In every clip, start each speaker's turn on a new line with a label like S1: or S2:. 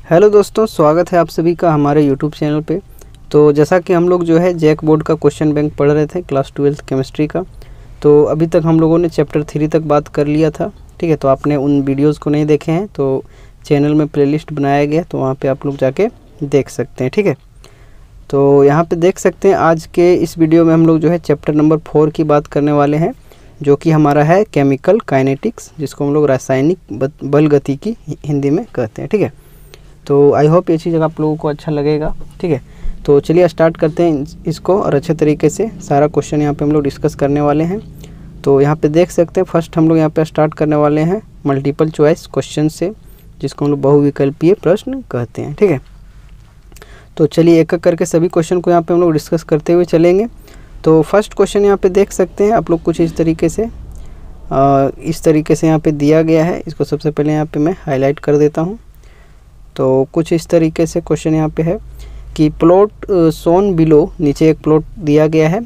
S1: Hello दोस्तों, स्वागत है आप सभी का हमारे यूट्यूब चैनल पे। तो जैसा कि हम लोग जो है जैक बोर्ड का क्वेश्चन बैंक पढ़ रहे थे क्लास 12th केमिस्ट्री का। तो अभी तक हम लोगों ने चैप्टर 3 तक बात कर लिया था। ठीक है, तो आपने उन वीडियोस को नहीं देखे हैं तो चैनल में प्लेलिस्ट बनाया गया, तो वहाँ पे आप लोग जाके देख सकते हैं। ठीक है, तो यहाँ पे देख सकते हैं आज के इस वीडियो में हम लोग जो है चैप्टर नंबर 4 की बात करने वाले हैं, जो कि हमारा है केमिकल काइनेटिक्स, जिसको हम लोग रासायनिक बल गति की हिंदी में कहते हैं। ठीक है, तो आई होप ये चीज़ आप लोगों को अच्छा लगेगा। ठीक है, तो चलिए स्टार्ट करते हैं इसको और अच्छे तरीके से सारा क्वेश्चन यहाँ पे हम लोग डिस्कस करने वाले हैं। तो यहाँ पे देख सकते हैं फर्स्ट हम लोग यहाँ पे स्टार्ट करने वाले हैं मल्टीपल चॉइस क्वेश्चन से, जिसको हम लोग बहुविकल्पीय प्रश्न कहते हैं। ठीक है, तो चलिए एक एक करके सभी क्वेश्चन को यहाँ पे हम लोग डिस्कस करते हुए चलेंगे। तो फर्स्ट क्वेश्चन यहाँ पे देख सकते हैं आप लोग कुछ इस तरीके से यहाँ पे दिया गया है। इसको सबसे पहले यहाँ पे मैं हाईलाइट कर देता हूँ। तो कुछ इस तरीके से क्वेश्चन यहाँ पे है कि प्लॉट सोन बिलो, नीचे एक प्लॉट दिया गया है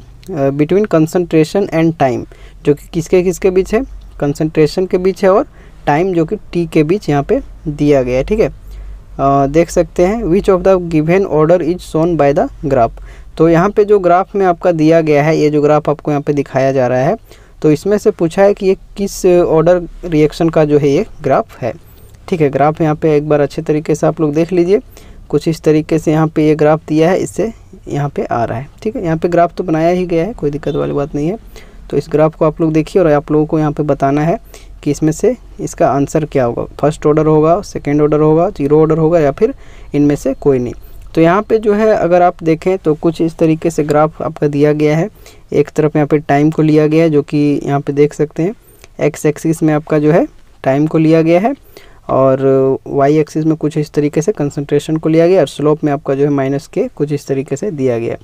S1: बिटवीन कंसंट्रेशन एंड टाइम, जो कि किसके बीच है, कंसंट्रेशन के बीच है, और टाइम जो कि टी के बीच यहाँ पे दिया गया है। ठीक है, देख सकते हैं which of the given order is shown by the graph. तो यहाँ पे जो ग्राफ में आपका दिया गया है, ये जो ग्राफ आपको यहाँ पे दिखाया जा रहा है, तो इसमें से पूछा है कि ये किस ऑर्डर रिएक्शन का जो है ये ग्राफ है। ठीक है, ग्राफ यहाँ पे एक बार अच्छे तरीके से आप लोग देख लीजिए। कुछ इस तरीके से यहाँ पे ये ग्राफ दिया है, इससे यहाँ पे आ रहा है। ठीक है, यहाँ पे ग्राफ तो बनाया ही गया है, कोई दिक्कत वाली बात नहीं है। तो इस ग्राफ को आप लोग देखिए और आप लोगों को यहाँ पे बताना है कि इसमें से इसका आंसर क्या होगा, फर्स्ट ऑर्डर होगा, सेकेंड ऑर्डर होगा, जीरो ऑर्डर होगा, या फिर इनमें से कोई नहीं। तो यहाँ पे जो है अगर आप देखें तो कुछ इस तरीके से ग्राफ आपका दिया गया है। एक तरफ यहाँ पे टाइम को लिया गया है, जो कि यहाँ पे देख सकते हैं एक्स एक्सिस में आपका जो है टाइम को लिया गया है, और वाई एक्सिस में कुछ इस तरीके से कंसंट्रेशन को लिया गया, और स्लोप में आपका जो है माइनस के कुछ इस तरीके से दिया गया।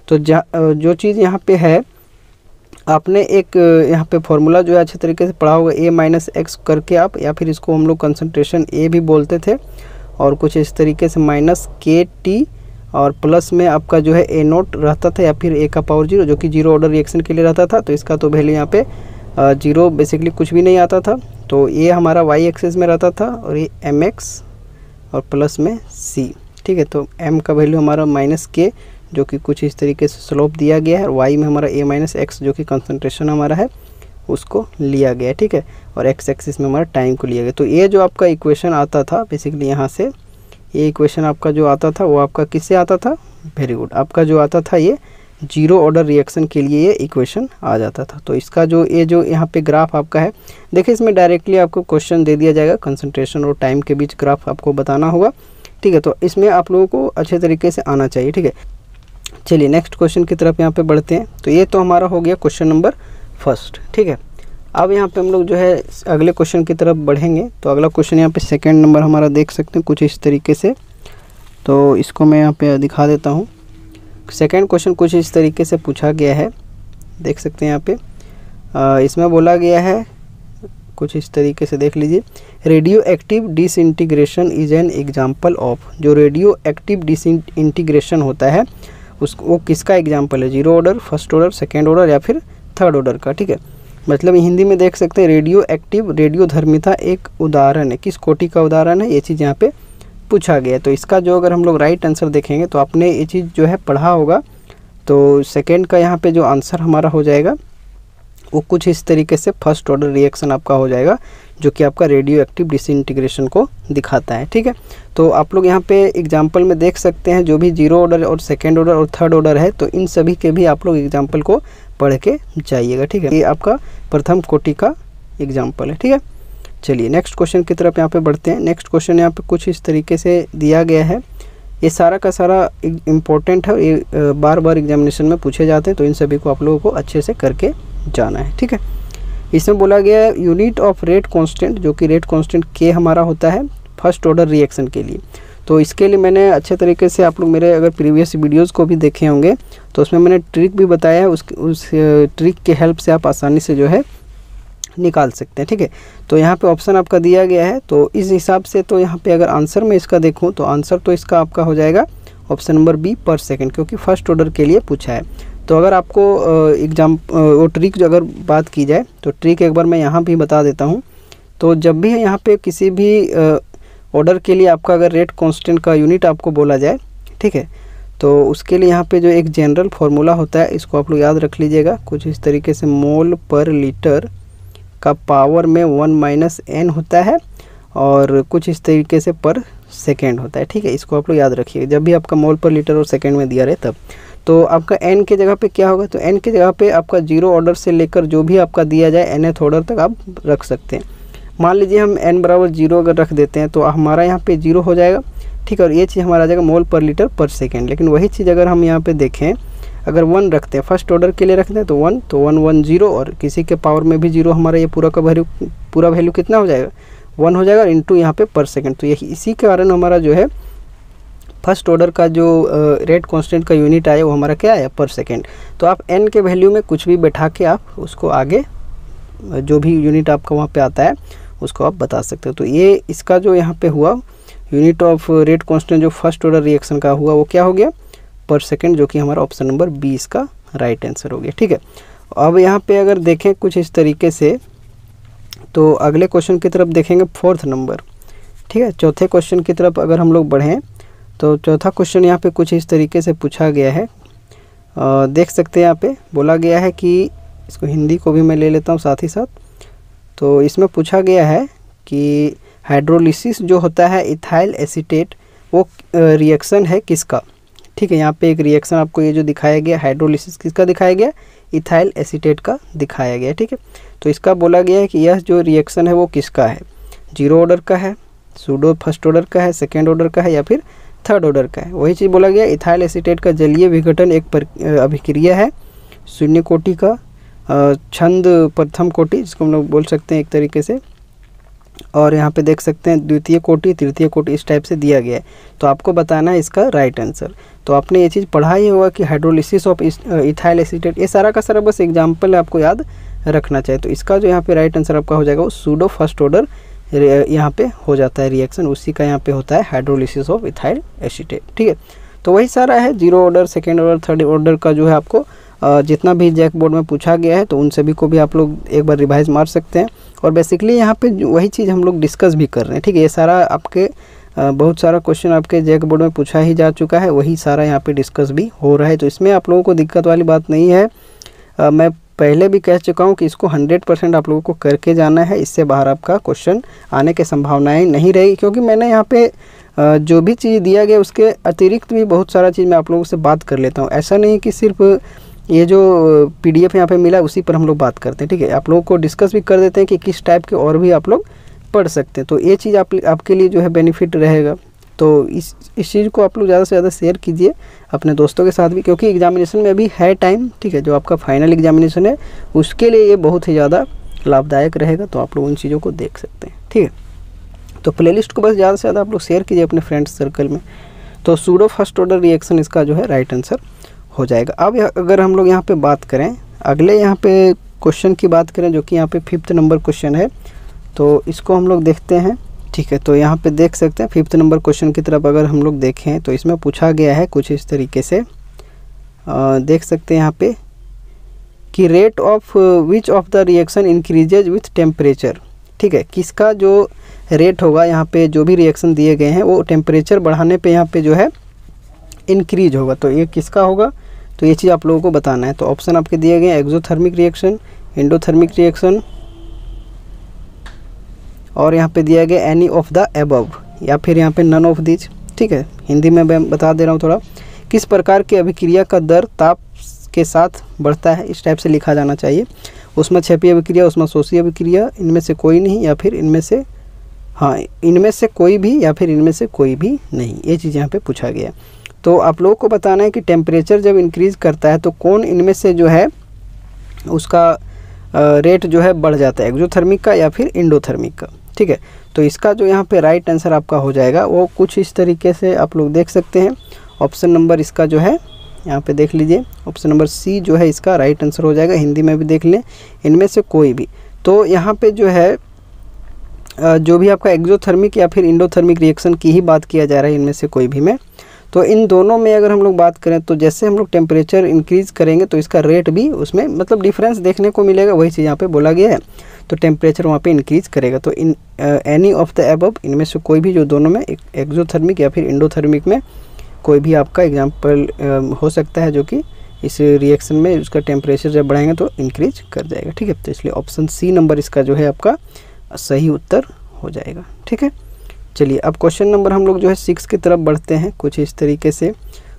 S1: तो जो चीज़ यहाँ पे है, आपने एक यहाँ पे फॉर्मूला जो है अच्छे तरीके से पढ़ा होगा, ए माइनस एक्स करके आप, या फिर इसको हम लोग कंसंट्रेशन ए भी बोलते थे, और कुछ इस तरीके से माइनस के टी और प्लस में आपका जो है ए नोट रहता था, या फिर ए का पावर जीरो, जो कि जीरो ऑर्डर रिएक्शन के लिए रहता था। तो इसका तो वैल्यू यहाँ पे जीरो बेसिकली कुछ भी नहीं आता था। तो ये हमारा वाई एक्सिस में रहता था, और ये एम एक्स और प्लस में सी। ठीक है, तो एम का वैल्यू हमारा माइनस के, जो कि कुछ इस तरीके से स्लोप दिया गया है, और वाई में हमारा ए माइनस एक्स, जो कि कंसंट्रेशन हमारा है, उसको लिया गया है। ठीक है, और एक्स एक्सिस में हमारा टाइम को लिया गया। तो ये जो आपका इक्वेशन आता था बेसिकली यहाँ से, ये इक्वेशन आपका जो आता था वो आपका किससे आता था, वेरी गुड, आपका जो आता था ये जीरो ऑर्डर रिएक्शन के लिए ये इक्वेशन आ जाता था। तो इसका जो ये जो यहाँ पे ग्राफ आपका है, देखिए इसमें डायरेक्टली आपको क्वेश्चन दे दिया जाएगा, कंसंट्रेशन और टाइम के बीच ग्राफ आपको बताना होगा। ठीक है, तो इसमें आप लोगों को अच्छे तरीके से आना चाहिए। ठीक है, चलिए नेक्स्ट क्वेश्चन की तरफ यहाँ पे बढ़ते हैं। तो ये तो हमारा हो गया क्वेश्चन नंबर फर्स्ट। ठीक है, अब यहाँ पे हम लोग जो है अगले क्वेश्चन की तरफ बढ़ेंगे। तो अगला क्वेश्चन यहाँ पे सेकेंड नंबर हमारा देख सकते हैं कुछ इस तरीके से। तो इसको मैं यहाँ पे दिखा देता हूँ। सेकेंड क्वेश्चन कुछ इस तरीके से पूछा गया है, देख सकते हैं यहाँ पे। इसमें बोला गया है कुछ इस तरीके से, देख लीजिए, radio active disintegration is an example of. जो रेडियो एक्टिव डिसइंटीग्रेशन होता है वो किसका एग्जाम्पल है, zero order, first order, second order, या फिर थर्ड ऑर्डर का। ठीक है, मतलब हिंदी में देख सकते हैं रेडियो एक्टिव, रेडियो धर्मिता एक उदाहरण है, किस कोटि का उदाहरण है, ये चीज़ यहाँ पे पूछा गया है। तो इसका जो अगर हम लोग राइट आंसर देखेंगे तो आपने ये चीज़ जो है पढ़ा होगा। तो सेकेंड का यहाँ पे जो आंसर हमारा हो जाएगा वो कुछ इस तरीके से फर्स्ट ऑर्डर रिएक्शन आपका हो जाएगा, जो कि आपका रेडियो एक्टिव डिसइंटीग्रेशन को दिखाता है। ठीक है, तो आप लोग यहाँ पे एग्जाम्पल में देख सकते हैं जो भी जीरो ऑर्डर और सेकेंड ऑर्डर और थर्ड ऑर्डर है, तो इन सभी के भी आप लोग एग्जाम्पल को पढ़ के जाइएगा। ठीक है, ये आपका प्रथम कोटि का एग्जाम्पल है। ठीक है, चलिए नेक्स्ट क्वेश्चन की तरफ यहाँ पे बढ़ते हैं। नेक्स्ट क्वेश्चन यहाँ पे कुछ इस तरीके से दिया गया है। ये सारा का सारा इम्पोर्टेंट है, ये बार बार एग्जामिनेशन में पूछे जाते हैं, तो इन सभी को आप लोगों को अच्छे से करके जाना है। ठीक है, इसमें बोला गया है यूनिट ऑफ रेट कांस्टेंट, जो कि रेट कांस्टेंट के हमारा होता है फर्स्ट ऑर्डर रिएक्शन के लिए। तो इसके लिए मैंने अच्छे तरीके से, आप लोग मेरे अगर प्रीवियस वीडियोस को भी देखे होंगे तो उसमें मैंने ट्रिक भी बताया है, उस ट्रिक के हेल्प से आप आसानी से जो है निकाल सकते हैं। ठीक है, तो यहाँ पे ऑप्शन आपका दिया गया है, तो इस हिसाब से तो यहाँ पे अगर आंसर में इसका देखूँ तो आंसर तो इसका आपका हो जाएगा ऑप्शन नंबर बी पर सेकंड, क्योंकि फर्स्ट ऑर्डर के लिए पूछा है। तो अगर आपको वो ट्रिक जो अगर बात की जाए तो ट्रिक एक बार मैं यहाँ भी बता देता हूँ। तो जब भी यहाँ पे किसी भी ऑर्डर के लिए आपका अगर रेट कांस्टेंट का यूनिट आपको बोला जाए, ठीक है, तो उसके लिए यहाँ पे जो एक जनरल फार्मूला होता है इसको आप लोग याद रख लीजिएगा। कुछ इस तरीके से मोल पर लीटर का पावर में 1 - n होता है और कुछ इस तरीके से पर सेकेंड होता है, ठीक है। इसको आप लोग याद रखिए जब भी आपका मोल पर लीटर और सेकेंड में दिया रहे तब। तो आपका n के जगह पे क्या होगा, तो n के जगह पे आपका 0 ऑर्डर से लेकर जो भी आपका दिया जाए nth ऑर्डर तक आप रख सकते हैं। मान लीजिए हम n = 0 अगर रख देते हैं तो हमारा यहाँ पे 0 हो जाएगा, ठीक है, और ये चीज़ हमारा आ जाएगा मोल पर लीटर पर सेकेंड। लेकिन वही चीज़ अगर हम यहाँ पे देखें, अगर 1 रखते हैं, फर्स्ट ऑर्डर के लिए रखते हैं तो 1, तो 1 1 0 और किसी के पावर में भी 0, हमारा ये पूरा वैल्यू कितना हो जाएगा, 1 हो जाएगा, और इंटू यहाँ पे पर सेकेंड। तो यही इसी के कारण हमारा जो है फर्स्ट ऑर्डर का जो रेट कांस्टेंट का यूनिट आया वो हमारा क्या आया, पर सेकेंड। तो आप n के वैल्यू में कुछ भी बैठा के आप उसको आगे जो भी यूनिट आपका वहाँ पे आता है उसको आप बता सकते हो। तो ये इसका जो यहाँ पे हुआ यूनिट ऑफ रेट कांस्टेंट जो फर्स्ट ऑर्डर रिएक्शन का हुआ वो क्या हो गया, पर सेकेंड, जो कि हमारा ऑप्शन नंबर बी इसका राइट आंसर हो गया, ठीक है। अब यहाँ पे अगर देखें कुछ इस तरीके से, तो अगले क्वेश्चन की तरफ देखेंगे 4th नंबर, ठीक है। चौथे क्वेश्चन की तरफ अगर हम लोग बढ़ें तो चौथा क्वेश्चन यहाँ पे कुछ इस तरीके से पूछा गया है। देख सकते हैं यहाँ पे बोला गया है कि इसको हिंदी को भी मैं ले लेता हूँ साथ ही साथ। तो इसमें पूछा गया है कि हाइड्रोलिसिस जो होता है इथाइल एसीटेट वो रिएक्शन है किसका, ठीक है। यहाँ पे एक रिएक्शन आपको ये जो दिखाया गया हाइड्रोलिसिस किसका दिखाया गया, इथाइल एसीटेट का दिखाया गया, ठीक है। तो इसका बोला गया है कि यह जो रिएक्शन है वो किसका है, 0 ऑर्डर का है, सूडो फर्स्ट ऑर्डर का है, सेकेंड ऑर्डर का है, या फिर थर्ड ऑर्डर का है। वही चीज़ बोला गया इथाइल एसीटेट का जलीय विघटन एक अभिक्रिया है, शून्य कोटि का, छंद प्रथम कोटि जिसको हम लोग बोल सकते हैं एक तरीके से, और यहाँ पे देख सकते हैं द्वितीय कोटि, तृतीय कोटि, इस टाइप से दिया गया है। तो आपको बताना है इसका राइट आंसर। तो आपने ये चीज़ पढ़ा ही होगा कि हाइड्रोलिसिस ऑफ इथाइल एसीटेट, ये सारा का सारा बस एग्जाम्पल आपको याद रखना चाहिए। तो इसका जो यहाँ पे राइट आंसर आपका हो जाएगा वो सूडो फर्स्ट ऑर्डर यहाँ पे हो जाता है रिएक्शन, उसी का यहाँ पे होता है हाइड्रोलिसिस ऑफ इथाइल एसीटेट, ठीक है। तो वही सारा है 0 order, second order, third order का जो है आपको जितना भी जैक बोर्ड में पूछा गया है तो उन सभी को भी आप लोग एक बार रिवाइज मार सकते हैं। और बेसिकली यहाँ पे वही चीज़ हम लोग डिस्कस भी कर रहे हैं, ठीक है। ये सारा आपके बहुत सारा क्वेश्चन आपके जैक बोर्ड में पूछा ही जा चुका है, वही सारा यहाँ पे डिस्कस भी हो रहा है। तो इसमें आप लोगों को दिक्कत वाली बात नहीं है। मैं पहले भी कह चुका हूँ कि इसको 100% आप लोगों को करके जाना है, इससे बाहर आपका क्वेश्चन आने की संभावनाएं नहीं रहेगी। क्योंकि मैंने यहाँ पे जो भी चीज़ दिया गया उसके अतिरिक्त भी बहुत सारा चीज़ मैं आप लोगों से बात कर लेता हूँ। ऐसा नहीं कि सिर्फ ये जो PDF यहाँ पे मिला उसी पर हम लोग बात करते हैं, ठीक है। आप लोगों को डिस्कस भी कर देते हैं कि किस टाइप के और भी आप लोग पढ़ सकते हैं। तो ये चीज़ आपके लिए जो है बेनिफिट रहेगा। तो इस चीज़ को आप लोग ज़्यादा से ज़्यादा शेयर कीजिए अपने दोस्तों के साथ भी, क्योंकि एग्जामिनेशन में अभी है टाइम, ठीक है। जो आपका फाइनल एग्जामिनेशन है उसके लिए ये बहुत ही ज़्यादा लाभदायक रहेगा। तो आप लोग उन चीज़ों को देख सकते हैं, ठीक है। तो प्लेलिस्ट को बस ज़्यादा से ज़्यादा आप लोग शेयर कीजिए अपने फ्रेंड्स सर्कल में। तो सूडो फर्स्ट ऑर्डर रिएक्शन इसका जो है राइट आंसर हो जाएगा। अब अगर हम लोग यहाँ पे बात करें अगले यहाँ पे क्वेश्चन की बात करें, जो कि यहाँ पे 5th नंबर क्वेश्चन है, तो इसको हम लोग देखते हैं, ठीक है। तो यहाँ पे देख सकते हैं 5th नंबर क्वेश्चन की तरफ अगर हम लोग देखें तो इसमें पूछा गया है कुछ इस तरीके से, देख सकते हैं यहाँ पे कि rate of which of the reaction increases with temperature, ठीक है। किसका जो रेट होगा यहाँ पे जो भी रिएक्शन दिए गए हैं वो टेम्परेचर बढ़ाने पे यहाँ पे जो है इंक्रीज होगा। तो ये किसका होगा, तो ये चीज़ आप लोगों को बताना है। तो ऑप्शन आपके दिए गए एक्सोथर्मिक रिएक्शन, एंडोथर्मिक रिएक्शन, और यहाँ पे दिया गया एनी ऑफ द अबव, या फिर यहाँ पे नन ऑफ दिस, ठीक है। हिंदी में मैं बता दे रहा हूँ थोड़ा, किस प्रकार की अभिक्रिया का दर ताप के साथ बढ़ता है, इस टाइप से लिखा जाना चाहिए। ऊष्मक्षेपीय अभिक्रिया, ऊष्मशोषी अभिक्रिया, इनमें से कोई नहीं, या फिर इनमें से हाँ इनमें से कोई भी, या फिर इनमें से कोई भी नहीं, ये चीज़ यहाँ पे पूछा गया। तो आप लोगों को बताना है कि टेम्परेचर जब इंक्रीज़ करता है तो कौन इनमें से जो है उसका रेट जो है बढ़ जाता है, एक्सोथर्मिक का या फिर एंडोथर्मिक का, ठीक है। तो इसका जो यहाँ पे राइट आंसर आपका हो जाएगा वो कुछ इस तरीके से आप लोग देख सकते हैं। ऑप्शन नंबर इसका जो है यहाँ पे देख लीजिए, ऑप्शन नंबर सी जो है इसका राइट आंसर हो जाएगा। हिंदी में भी देख लें, इनमें से कोई भी। तो यहाँ पे जो है जो भी आपका एक्सोथर्मिक या फिर एंडोथर्मिक रिएक्शन की ही बात किया जा रहा है, इनमें से कोई भी में। तो इन दोनों में अगर हम लोग बात करें तो जैसे हम लोग टेम्परेचर इंक्रीज़ करेंगे तो इसका रेट भी उसमें मतलब डिफरेंस देखने को मिलेगा, वही चीज़ यहाँ पे बोला गया है। तो टेम्परेचर वहाँ पे इंक्रीज करेगा। तो in any of the above, इनमें से कोई भी जो दोनों में, एक्सोथर्मिक या फिर एंडोथर्मिक में कोई भी आपका एग्जाम्पल हो सकता है जो कि इस रिएक्शन में उसका टेम्परेचर जब बढ़ाएंगे तो इंक्रीज कर जाएगा। ठीक है, तो इसलिए ऑप्शन सी नंबर इसका जो है आपका सही उत्तर हो जाएगा। ठीक है, चलिए अब क्वेश्चन नंबर हम लोग जो है 6 की तरफ बढ़ते हैं। कुछ इस तरीके से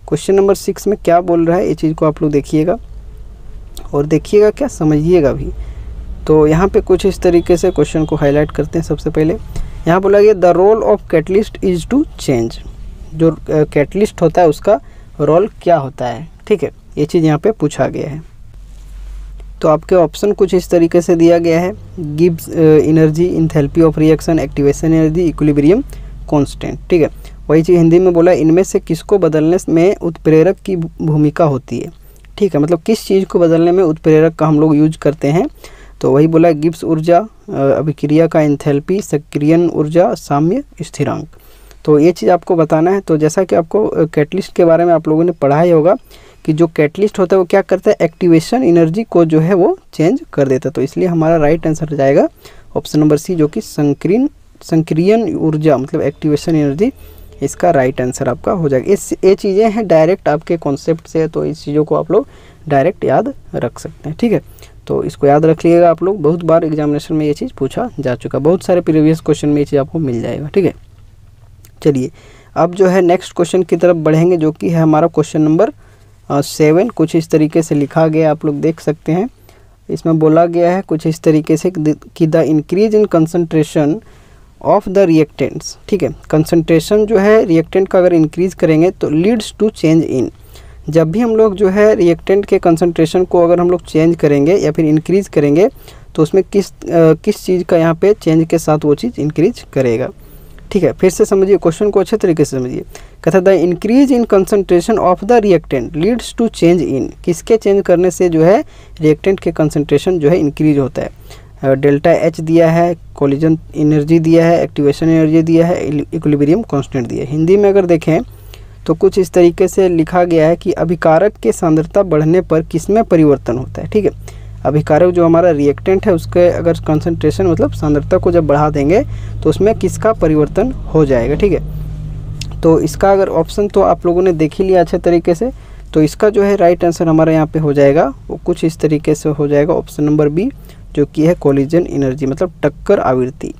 S1: क्वेश्चन नंबर 6 में क्या बोल रहा है, ये चीज़ को आप लोग देखिएगा और देखिएगा क्या समझिएगा भी। तो यहाँ पे कुछ इस तरीके से क्वेश्चन को हाईलाइट करते हैं। सबसे पहले यहाँ बोला गया the role of catalyst is to change. जो कैटलिस्ट होता है उसका रोल क्या होता है। ठीक है, ये चीज़ यहाँ पे पूछा गया है। तो आपके ऑप्शन कुछ इस तरीके से दिया गया है, gives energy, enthalpy of reaction, activation energy, equilibrium constant. ठीक है, वही चीज़ हिंदी में बोला, इनमें से किसको बदलने में उत्प्रेरक की भूमिका होती है। ठीक है, मतलब किस चीज़ को बदलने में उत्प्रेरक का हम लोग यूज करते हैं। तो वही बोला, गिब्स ऊर्जा, अभिक्रिया का एंथैल्पी, सक्रियन ऊर्जा, साम्य स्थिरांक। तो ये चीज़ आपको बताना है। तो जैसा कि आपको कैटलिस्ट के बारे में आप लोगों ने पढ़ा ही होगा कि जो कैटलिस्ट होता है वो क्या करता है, एक्टिवेशन एनर्जी को जो है वो चेंज कर देता है। तो इसलिए हमारा राइट आंसर हो जाएगा ऑप्शन नंबर सी, जो कि संक्रियन ऊर्जा मतलब एक्टिवेशन एनर्जी, इसका राइट आंसर आपका हो जाएगा। ये चीज़ें हैं डायरेक्ट आपके कॉन्सेप्ट से, तो इस चीज़ों को आप लोग डायरेक्ट याद रख सकते हैं। ठीक है, तो इसको याद रख लीजिएगा आप लोग, बहुत बार एग्जामिनेशन में ये चीज़ पूछा जा चुका, बहुत सारे प्रीवियस क्वेश्चन में ये चीज़ आपको मिल जाएगा। ठीक है, चलिए अब जो है नेक्स्ट क्वेश्चन की तरफ बढ़ेंगे, जो कि है हमारा क्वेश्चन नंबर 7। कुछ इस तरीके से लिखा गया, आप लोग देख सकते हैं। इसमें बोला गया है कुछ इस तरीके से कि the increase in concentration of the reactants. ठीक है, कंसंट्रेशन जो है रिएक्टेंट का अगर इंक्रीज करेंगे तो लीड्स टू चेंज इन। जब भी हम लोग जो है रिएक्टेंट के कंसंट्रेशन को अगर हम लोग चेंज करेंगे या फिर इंक्रीज करेंगे तो उसमें किस चीज़ का यहाँ पे चेंज के साथ वो चीज़ इंक्रीज करेगा। ठीक है, फिर से समझिए क्वेश्चन को अच्छे तरीके से समझिए। कहता है the increase in concentration of the reactant leads to change in, किसके चेंज करने से जो है रिएक्टेंट के कंसंट्रेशन जो है इंक्रीज होता है। डेल्टा एच दिया है, कोलिजन एनर्जी दिया है, एक्टिवेशन एनर्जी दिया है, इक्विलिब्रियम कांस्टेंट दिया है। हिंदी में अगर देखें तो कुछ इस तरीके से लिखा गया है कि अभिकारक के सांद्रता बढ़ने पर किसमें परिवर्तन होता है। ठीक है, अभिकारक जो हमारा रिएक्टेंट है उसके अगर कंसंट्रेशन मतलब सांद्रता को जब बढ़ा देंगे तो उसमें किसका परिवर्तन हो जाएगा। ठीक है, तो इसका अगर ऑप्शन तो आप लोगों ने देख ही लिया अच्छे तरीके से, तो इसका जो है राइट आंसर हमारा यहाँ पे हो जाएगा वो कुछ इस तरीके से हो जाएगा ऑप्शन नंबर बी, जो कि है कोलिजन एनर्जी मतलब टक्कर आवृत्ति।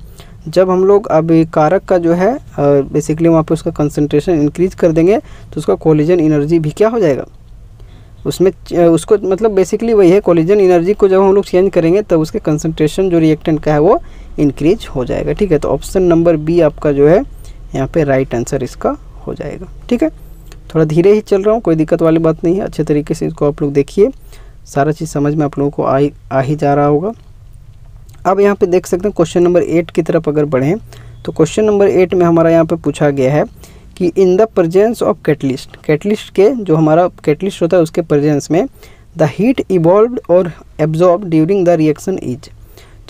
S1: जब हम लोग अभिकारक का जो है बेसिकली वहाँ पे उसका कंसंट्रेशन इंक्रीज कर देंगे तो उसका कोलिजन एनर्जी भी क्या हो जाएगा, उसमें उसको मतलब बेसिकली वही है, कोलिजन एनर्जी को जब हम लोग चेंज करेंगे तब उसके कंसंट्रेशन जो रिएक्टेंट का है वो इंक्रीज हो जाएगा। ठीक है, तो ऑप्शन नंबर बी आपका जो है यहाँ पे राइट आंसर इसका हो जाएगा। ठीक है, थोड़ा धीरे ही चल रहा हूँ, कोई दिक्कत वाली बात नहीं है, अच्छे तरीके से इसको आप लोग देखिए, सारा चीज़ समझ में आप लोगों को आ ही जा रहा होगा। अब यहाँ पे देख सकते हैं क्वेश्चन नंबर 8 की तरफ अगर बढ़ें तो क्वेश्चन नंबर 8 में हमारा यहाँ पे पूछा गया है कि in the presence of catalyst, catalyst के जो हमारा कैटलिस्ट होता है उसके प्रेजेंस में द हीट इवॉल्व और absorb during the reaction is.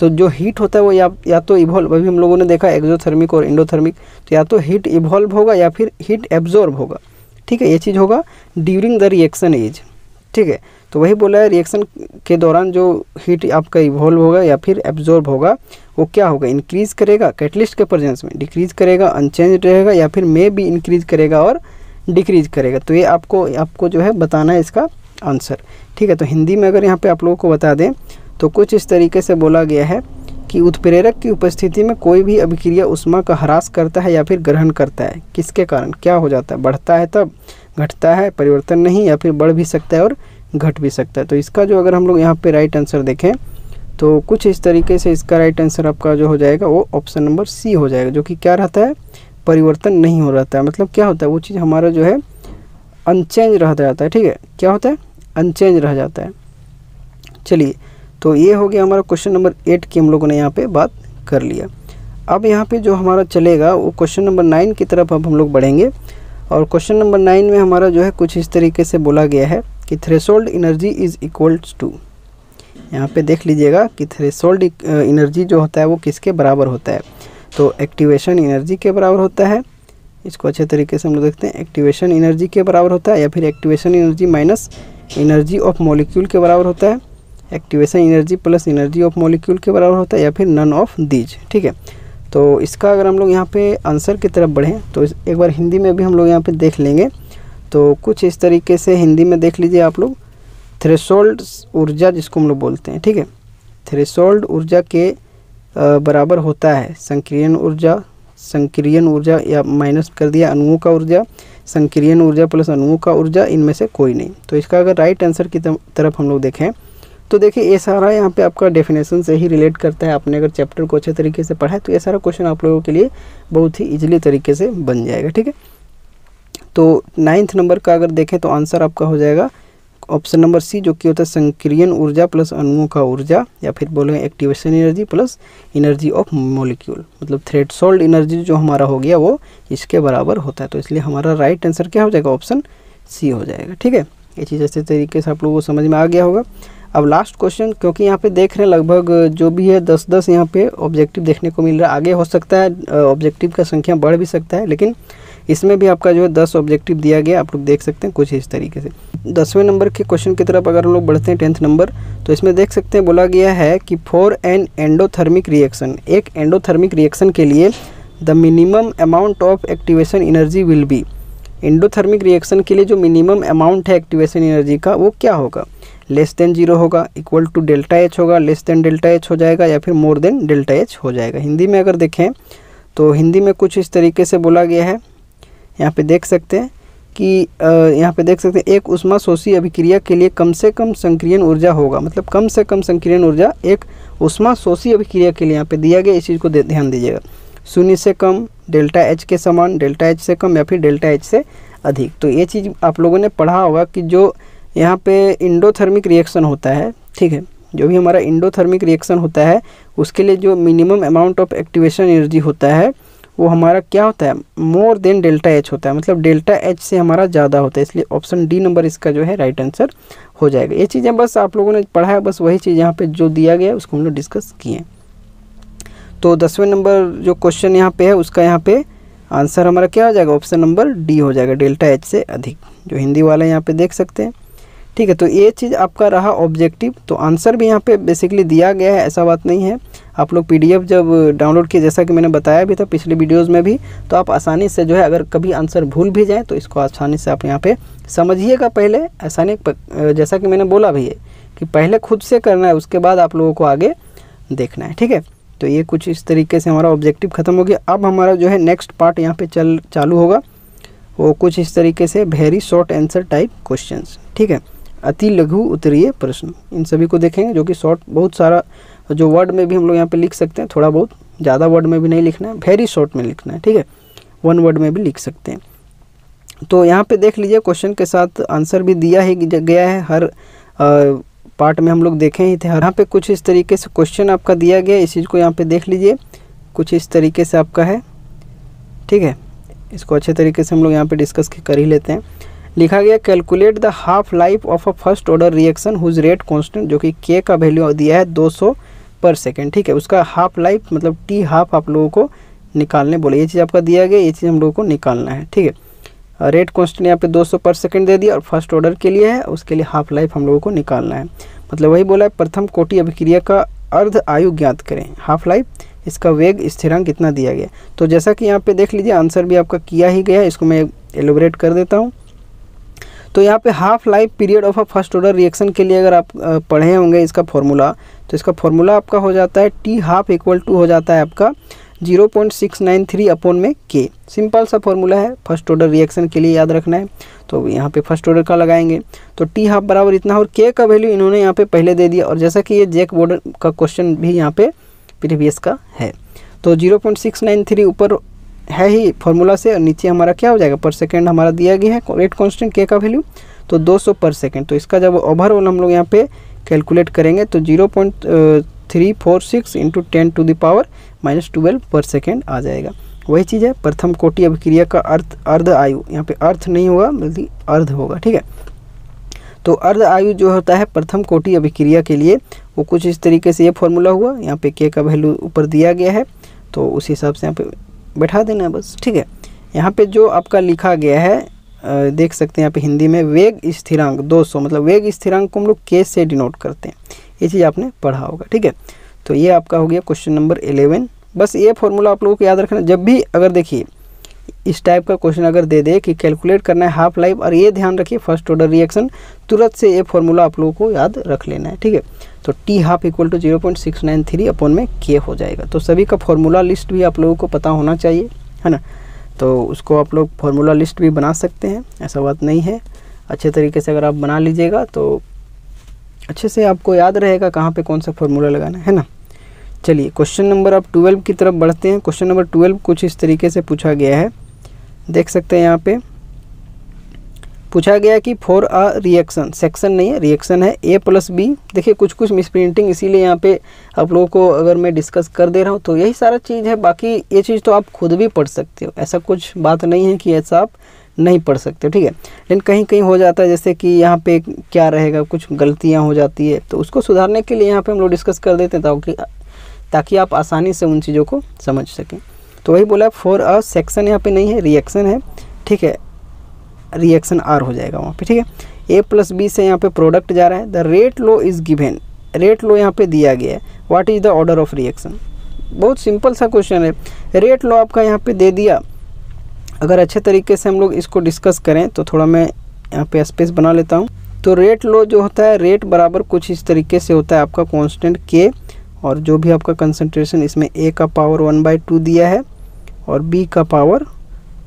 S1: तो जो हीट होता है वो या तो इवॉल्व, अभी हम लोगों ने देखा एक्सोथर्मिक और एंडोथर्मिक, तो या तो हीट इवॉल्व होगा या फिर हीट एब्जॉर्ब होगा। ठीक है, ये चीज़ होगा ड्यूरिंग द रिएक्शन इज। ठीक है, तो वही बोला है रिएक्शन के दौरान जो हीट आपका इवॉल्व होगा या फिर एब्जॉर्ब होगा वो क्या होगा, इंक्रीज करेगा कैटलिस्ट के प्रेजेंस में, डिक्रीज करेगा, अनचेंज रहेगा, या फिर मे भी इंक्रीज करेगा और डिक्रीज करेगा। तो ये आपको जो है बताना है इसका आंसर। ठीक है, तो हिंदी में अगर यहाँ पे आप लोगों को बता दें तो कुछ इस तरीके से बोला गया है कि उत्प्रेरक की उपस्थिति में कोई भी अभिक्रिया ऊष्मा का ह्रास करता है या फिर ग्रहण करता है, किसके कारण क्या हो जाता है, बढ़ता है तब, घटता है, परिवर्तन नहीं, या फिर बढ़ भी सकता है और घट भी सकता है। तो इसका जो अगर हम लोग यहाँ पे राइट आंसर देखें तो कुछ इस तरीके से इसका राइट आंसर आपका जो हो जाएगा वो ऑप्शन नंबर सी हो जाएगा, जो कि क्या रहता है, परिवर्तन नहीं हो रहता है। मतलब क्या होता है, वो चीज़ हमारा जो है अनचेंज रह जाता है। ठीक है, क्या होता है, अनचेंज रह जाता है। चलिए, तो ये हो गया हमारा क्वेश्चन नंबर 8 की हम लोगों ने यहाँ पे बात कर लिया। अब यहाँ पे जो हमारा चलेगा वो क्वेश्चन नंबर 9 की तरफ अब हम लोग बढ़ेंगे। और क्वेश्चन नंबर 9 में हमारा जो है कुछ इस तरीके से बोला गया है कि threshold energy is equals to, यहाँ पे देख लीजिएगा कि थ्रेशोल्ड एनर्जी जो होता है वो किसके बराबर होता है, तो एक्टिवेशन एनर्जी के बराबर होता है। इसको अच्छे तरीके से हम लोग देखते हैं, एक्टिवेशन एनर्जी के बराबर होता है, या फिर activation energy minus energy of molecule के बराबर होता है, activation energy plus energy of molecule के बराबर होता है, या फिर नन ऑफ दीज। ठीक है, तो इसका अगर हम लोग यहाँ पे आंसर की तरफ बढ़ें तो एक बार हिंदी में भी हम लोग यहाँ पे देख लेंगे। तो कुछ इस तरीके से हिंदी में देख लीजिए आप लोग, थ्रेशोल्ड ऊर्जा जिसको हम लोग बोलते हैं, ठीक है, थ्रेशोल्ड ऊर्जा के बराबर होता है संक्रियन ऊर्जा या माइनस कर दिया अणुओं का ऊर्जा, संक्रियन ऊर्जा प्लस अणुओं का ऊर्जा, इनमें से कोई नहीं। तो इसका अगर राइट आंसर की तरफ हम लोग देखें तो देखिए ये सारा यहाँ पे आपका डेफिनेशन से ही रिलेट करता है। आपने अगर चैप्टर को अच्छे तरीके से पढ़ा है तो ये सारा क्वेश्चन आप लोगों के लिए बहुत ही इजीली तरीके से बन जाएगा। ठीक है, तो 9th नंबर का अगर देखें तो आंसर आपका हो जाएगा ऑप्शन नंबर सी, जो कि होता है संक्रियन ऊर्जा प्लस अणुओं का ऊर्जा, या फिर बोलेंगे activation energy plus energy of molecule, मतलब थ्रेशोल्ड एनर्जी जो हमारा हो गया वो इसके बराबर होता है। तो इसलिए हमारा राइट आंसर क्या हो जाएगा, ऑप्शन सी हो जाएगा। ठीक है, ये चीज़ ऐसे तरीके से आप लोगों को समझ में आ गया होगा। अब लास्ट क्वेश्चन, क्योंकि यहाँ पे देख रहे हैं लगभग जो भी है 10-10 यहाँ पे ऑब्जेक्टिव देखने को मिल रहा है। आगे हो सकता है ऑब्जेक्टिव का संख्या बढ़ भी सकता है, लेकिन इसमें भी आपका जो है 10 ऑब्जेक्टिव दिया गया, आप लोग देख सकते हैं कुछ इस तरीके से। 10वें नंबर के क्वेश्चन की तरफ अगर हम लोग बढ़ते हैं 10th नंबर, तो इसमें देख सकते हैं बोला गया है कि फॉर एन एंडोथर्मिक रिएक्शन, एक एंडोथर्मिक रिएक्शन के लिए the minimum amount of activation energy will be, endothermic reaction के लिए जो मिनिमम अमाउंट है एक्टिवेशन एनर्जी का वो क्या होगा, लेस देन 0 होगा, इक्वल टू डेल्टा एच होगा, लेस देन डेल्टा एच हो जाएगा, या फिर मोर देन डेल्टा एच हो जाएगा। हिंदी में अगर देखें तो हिंदी में कुछ इस तरीके से बोला गया है, यहाँ पे देख सकते हैं कि यहाँ पे देख सकते हैं एक उष्मा शोषी अभिक्रिया के लिए कम से कम संक्रियन ऊर्जा होगा, मतलब कम से कम संक्रियन ऊर्जा एक उष्मा शोषी अभिक्रिया के लिए यहाँ पे दिया गया। इस चीज़ को ध्यान दीजिएगा, 0 से कम, डेल्टा एच के समान, डेल्टा एच से कम, या फिर डेल्टा एच से अधिक। तो ये चीज़ आप लोगों ने पढ़ा होगा कि जो यहाँ पे इंडोथर्मिक रिएक्शन होता है, ठीक है, जो भी हमारा इंडोथर्मिक रिएक्शन होता है उसके लिए जो minimum amount of activation energy होता है वो हमारा क्या होता है, मोर देन डेल्टा एच होता है, मतलब डेल्टा एच से हमारा ज़्यादा होता है। इसलिए ऑप्शन डी नंबर इसका जो है राइट आंसर हो जाएगा। ये चीज़ें बस आप लोगों ने पढ़ा है, बस वही चीज़ यहाँ पे जो दिया गया है उसको हम लोग डिस्कस किए। तो 10वें नंबर जो क्वेश्चन यहाँ पे है उसका यहाँ पे आंसर हमारा क्या हो जाएगा, ऑप्शन नंबर डी हो जाएगा, डेल्टा एच से अधिक, जो हिंदी वाला यहाँ पे देख सकते हैं। ठीक है, तो ये चीज़ आपका रहा ऑब्जेक्टिव। तो आंसर भी यहाँ पे बेसिकली दिया गया है, ऐसा बात नहीं है। आप लोग पीडीएफ जब डाउनलोड किए, जैसा कि मैंने बताया भी था पिछले वीडियोस में भी, तो आप आसानी से जो है अगर कभी आंसर भूल भी जाए तो इसको आसानी से आप यहाँ पे समझिएगा। पहले आसानी जैसा कि मैंने बोला भी है कि पहले खुद से करना है, उसके बाद आप लोगों को आगे देखना है। ठीक है, तो ये कुछ इस तरीके से हमारा ऑब्जेक्टिव ख़त्म हो गया। अब हमारा जो है नेक्स्ट पार्ट यहाँ पे चालू होगा, वो कुछ इस तरीके से very short answer type questions. ठीक है, अति लघु उत्तरीय प्रश्न, इन सभी को देखेंगे, जो कि शॉर्ट, बहुत सारा जो वर्ड में भी हम लोग यहाँ पे लिख सकते हैं, थोड़ा बहुत, ज़्यादा वर्ड में भी नहीं लिखना है, वेरी शॉर्ट में लिखना है। ठीक है, 1 वर्ड में भी लिख सकते हैं। तो यहाँ पे देख लीजिए क्वेश्चन के साथ आंसर भी दिया ही गया है, हर पार्ट में हम लोग देखे ही थे। यहाँ पे कुछ इस तरीके से क्वेश्चन आपका दिया गया, इस चीज़ को यहाँ पे देख लीजिए, कुछ इस तरीके से आपका है। ठीक है, इसको अच्छे तरीके से हम लोग यहाँ पे डिस्कस कर ही लेते हैं। लिखा गया calculate the half life of a first order reaction whose rate constant, जो कि के का वैल्यू दिया है 200 पर सेकेंड। ठीक है, उसका हाफ लाइफ मतलब टी हाफ आप लोगों को निकालने बोले, ये चीज़ आपका दिया गया, ये चीज़ हम लोगों को निकालना है। ठीक है, रेट कांस्टेंट यहाँ पे 200 पर सेकेंड दे दिया और फर्स्ट ऑर्डर के लिए है, उसके लिए हाफ लाइफ हम लोगों को निकालना है। मतलब वही बोला है, प्रथम कोटि अभिक्रिया का अर्ध आयु ज्ञात करें, हाफ लाइफ, इसका वेग स्थिरांक कितना दिया गया। तो जैसा कि यहाँ पे देख लीजिए आंसर भी आपका किया ही गया है, इसको मैं एलोबरेट कर देता हूँ। तो यहाँ पे half life period of a first order reaction के लिए अगर आप पढ़े होंगे इसका फॉर्मूला, तो इसका फॉर्मूला आपका हो जाता है टी हाफ इक्वल टू हो जाता है आपका 0.693 अपॉन में के। सिंपल सा फॉर्मूला है, फर्स्ट ऑर्डर रिएक्शन के लिए याद रखना है। तो यहाँ पे फर्स्ट ऑर्डर का लगाएंगे तो टी हाफ बराबर इतना, और के का वैल्यू इन्होंने यहाँ पे पहले दे दिया, और जैसा कि ये जैक बोर्ड का क्वेश्चन भी यहाँ पे प्रीवियस का है, तो 0.693 ऊपर है ही फॉर्मूला से, और नीचे हमारा क्या हो जाएगा, पर सेकेंड हमारा दिया गया है रेट कांस्टेंट के का वैल्यू, तो 200 पर सेकेंड। तो इसका जब ओवरऑल हम लोग यहाँ पे कैलकुलेट करेंगे तो 0.346 इंटू 10⁻⁻12 पर सेकेंड आ जाएगा। वही चीज़ है, प्रथम कोटि अभिक्रिया का अर्ध आयु, यहाँ पे अर्थ नहीं होगा बल्कि अर्ध होगा। ठीक है, तो अर्ध आयु जो होता है प्रथम कोटि अभिक्रिया के लिए, वो कुछ इस तरीके से ये फॉर्मूला हुआ। यहाँ पे के का वैल्यू ऊपर दिया गया है, तो उस हिसाब से यहाँ पे बैठा देना है बस। ठीक है, यहाँ पे जो आपका लिखा गया है देख सकते हैं यहाँ पे हिंदी में वेग स्थिरांक 200, मतलब वेग स्थिरांक को हम लोग के से डिनोट करते हैं। ये चीज़ आपने पढ़ा होगा, ठीक है। तो ये आपका हो गया क्वेश्चन नंबर 11। बस ये फॉर्मूला आप लोगों को याद रखना, जब भी अगर देखिए इस टाइप का क्वेश्चन अगर दे दे कि कैलकुलेट करना है हाफ लाइफ, और ये ध्यान रखिए फर्स्ट ऑर्डर रिएक्शन, तुरंत से ये फॉर्मूला आप लोगों को याद रख लेना है, ठीक है। तो T half equal to 0.693 upon में के हो जाएगा। तो सभी का फॉर्मूला लिस्ट भी आप लोगों को पता होना चाहिए, है ना। तो उसको आप लोग फॉर्मूला लिस्ट भी बना सकते हैं, ऐसा बात नहीं है। अच्छे तरीके से अगर आप बना लीजिएगा तो अच्छे से आपको याद रहेगा कहाँ पे कौन सा फॉर्मूला लगाना है ना। चलिए क्वेश्चन नंबर अब 12 की तरफ बढ़ते हैं। क्वेश्चन नंबर 12 कुछ इस तरीके से पूछा गया है, देख सकते हैं यहाँ पे पूछा गया कि फॉर अ रिएक्शन, सेक्शन नहीं है रिएक्शन है, ए प्लस बी। देखिए कुछ कुछ मिसप्रिंटिंग इसीलिए यहाँ पे आप लोगों को अगर मैं डिस्कस कर दे रहा हूँ तो यही सारा चीज़ है। बाकी ये चीज़ तो आप खुद भी पढ़ सकते हो, ऐसा कुछ बात नहीं है कि ऐसा आप नहीं पढ़ सकते हो, ठीक है। लेकिन कहीं कहीं हो जाता है जैसे कि यहाँ पे क्या रहेगा, कुछ गलतियाँ हो जाती है, तो उसको सुधारने के लिए यहाँ पे हम लोग डिस्कस कर देते हैं ताकि आप आसानी से उन चीज़ों को समझ सकें। तो वही बोला फॉर अ सेक्शन, यहाँ पे नहीं है रिएक्शन है, ठीक है, रिएक्शन आर हो जाएगा वहाँ पे, ठीक है। ए प्लस बी से यहाँ पे प्रोडक्ट जा रहा है। The rate law is given, rate law यहाँ पे दिया गया है। What is the order of reaction, बहुत सिंपल सा क्वेश्चन है। रेट लो आपका यहाँ पे दे दिया, अगर अच्छे तरीके से हम लोग इसको डिस्कस करें तो थोड़ा मैं यहाँ पे स्पेस बना लेता हूँ। तो रेट लो जो होता है, रेट बराबर कुछ इस तरीके से होता है आपका कांस्टेंट के, और जो भी आपका कंसंट्रेशन इसमें ए का पावर 1/2 दिया है और बी का पावर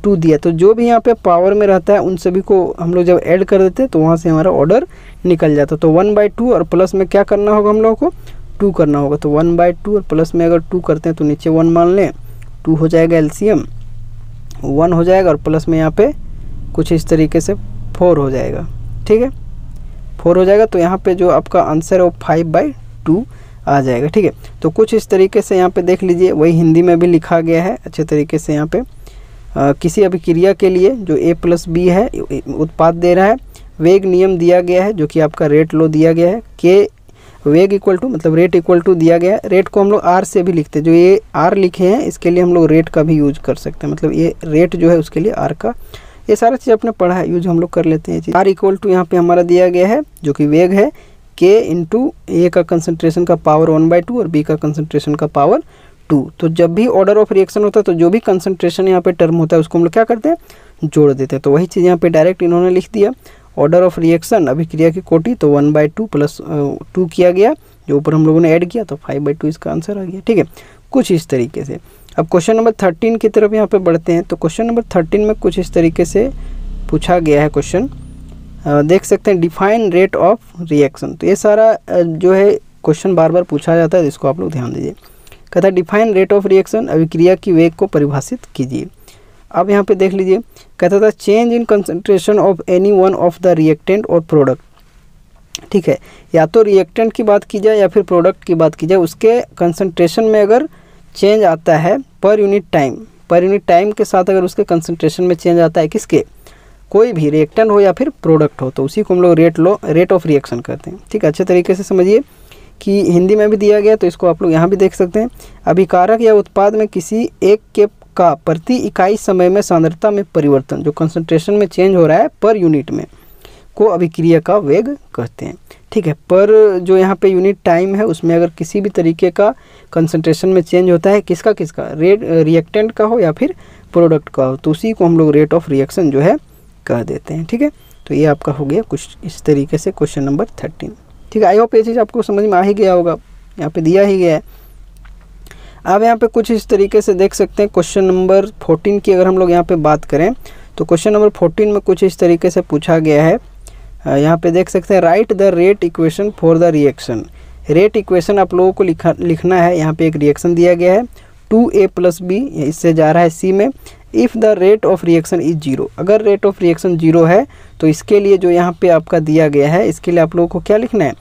S1: 2 दिया। तो जो भी यहाँ पे पावर में रहता है उन सभी को हम लोग जब ऐड कर देते हैं तो वहाँ से हमारा ऑर्डर निकल जाता है। तो 1/2 और प्लस में क्या करना होगा हम लोगों को 2 करना होगा। तो 1/2 और प्लस में अगर 2 करते हैं तो नीचे 1 मान लें, 2 हो जाएगा एलसीएम, 1 हो जाएगा और प्लस में यहाँ पे कुछ इस तरीके से 4 हो जाएगा, ठीक है, 4 हो जाएगा। तो यहाँ पे जो आपका आंसर है वो 5/2 आ जाएगा, ठीक है। तो कुछ इस तरीके से यहाँ पे देख लीजिए, वही हिंदी में भी लिखा गया है अच्छे तरीके से। यहाँ पे किसी अभिक्रिया के लिए जो ए प्लस बी है उत्पाद दे रहा है, वेग नियम दिया गया है जो कि आपका रेट लो दिया गया है, के वेग इक्वल टू मतलब रेट इक्वल टू दिया गया है। रेट को हम लोग आर से भी लिखते हैं, जो ये आर लिखे हैं इसके लिए हम लोग रेट का भी यूज कर सकते हैं, मतलब ये रेट जो है उसके लिए आर का, ये सारा चीज़ आपने पढ़ा है, यूज हम लोग कर लेते हैं। आर इक्वल टू यहाँ पे हमारा दिया गया है जो कि वेग है, के इंटू ए का कंसंट्रेशन का पावर 1/2 और बी का कंसंट्रेशन का पावर 2। तो जब भी ऑर्डर ऑफ रिएक्शन होता है तो जो भी कंसंट्रेशन यहाँ पे टर्म होता है उसको हम लोग क्या करते हैं, जोड़ देते हैं। तो वही चीज़ यहाँ पे डायरेक्ट इन्होंने लिख दिया, ऑर्डर ऑफ रिएक्शन अभिक्रिया की कोटि, तो 1/2 प्लस 2 किया गया, जो ऊपर हम लोगों ने ऐड किया, तो 5/2 इसका आंसर आ गया, ठीक है। कुछ इस तरीके से। अब क्वेश्चन नंबर 13 की तरफ यहाँ पे बढ़ते हैं। तो क्वेश्चन नंबर 13 में कुछ इस तरीके से पूछा गया है क्वेश्चन, देख सकते हैं डिफाइन रेट ऑफ रिएक्शन। तो ये सारा जो है क्वेश्चन बार बार पूछा जाता है, इसको आप लोग ध्यान दीजिए। कहता है डिफाइन रेट ऑफ रिएक्शन, अभिक्रिया की वेग को परिभाषित कीजिए। अब यहाँ पे देख लीजिए, कहता था change in concentration of any one of the reactant और प्रोडक्ट, ठीक है। या तो रिएक्टेंट की बात की जाए या फिर प्रोडक्ट की बात की जाए, उसके कंसंट्रेशन में अगर चेंज आता है पर यूनिट टाइम के साथ अगर उसके कंसंट्रेशन में चेंज आता है, किसके, कोई भी रिएक्टेंट हो या फिर प्रोडक्ट हो, तो उसी को हम लोग रेट ऑफ रिएक्शन कहते हैं, ठीक है। अच्छे तरीके से समझिए कि हिंदी में भी दिया गया, तो इसको आप लोग यहाँ भी देख सकते हैं। अभिकारक या उत्पाद में किसी एक के का प्रति इकाई समय में सांद्रता में परिवर्तन, जो कंसंट्रेशन में चेंज हो रहा है पर यूनिट में, को अभिक्रिया का वेग कहते हैं, ठीक है। पर जो यहाँ पे यूनिट टाइम है उसमें अगर किसी भी तरीके का कंसंट्रेशन में चेंज होता है, किसका रिएक्टेंट का हो या फिर प्रोडक्ट का हो, तो उसी को हम लोग रेट ऑफ रिएक्शन जो है कह देते हैं, ठीक है। तो ये आपका हो गया कुछ इस तरीके से क्वेश्चन नंबर 13, ठीक है। आई होप ये चीज़ आपको समझ में आ ही गया होगा, यहाँ पे दिया ही गया है। अब यहाँ पे कुछ इस तरीके से देख सकते हैं क्वेश्चन नंबर 14 की अगर हम लोग यहाँ पे बात करें तो क्वेश्चन नंबर 14 में कुछ इस तरीके से पूछा गया है। यहाँ पे देख सकते हैं right the rate equation for the reaction. Rate equation आप लोगों को लिखना है। यहाँ पे एक रिएक्शन दिया गया है 2a + b, इससे जा रहा है c में। If the rate of reaction is 0, अगर रेट ऑफ रिएक्शन 0 है तो इसके लिए जो यहाँ पे आपका दिया गया है, इसके लिए आप लोगों को क्या लिखना है,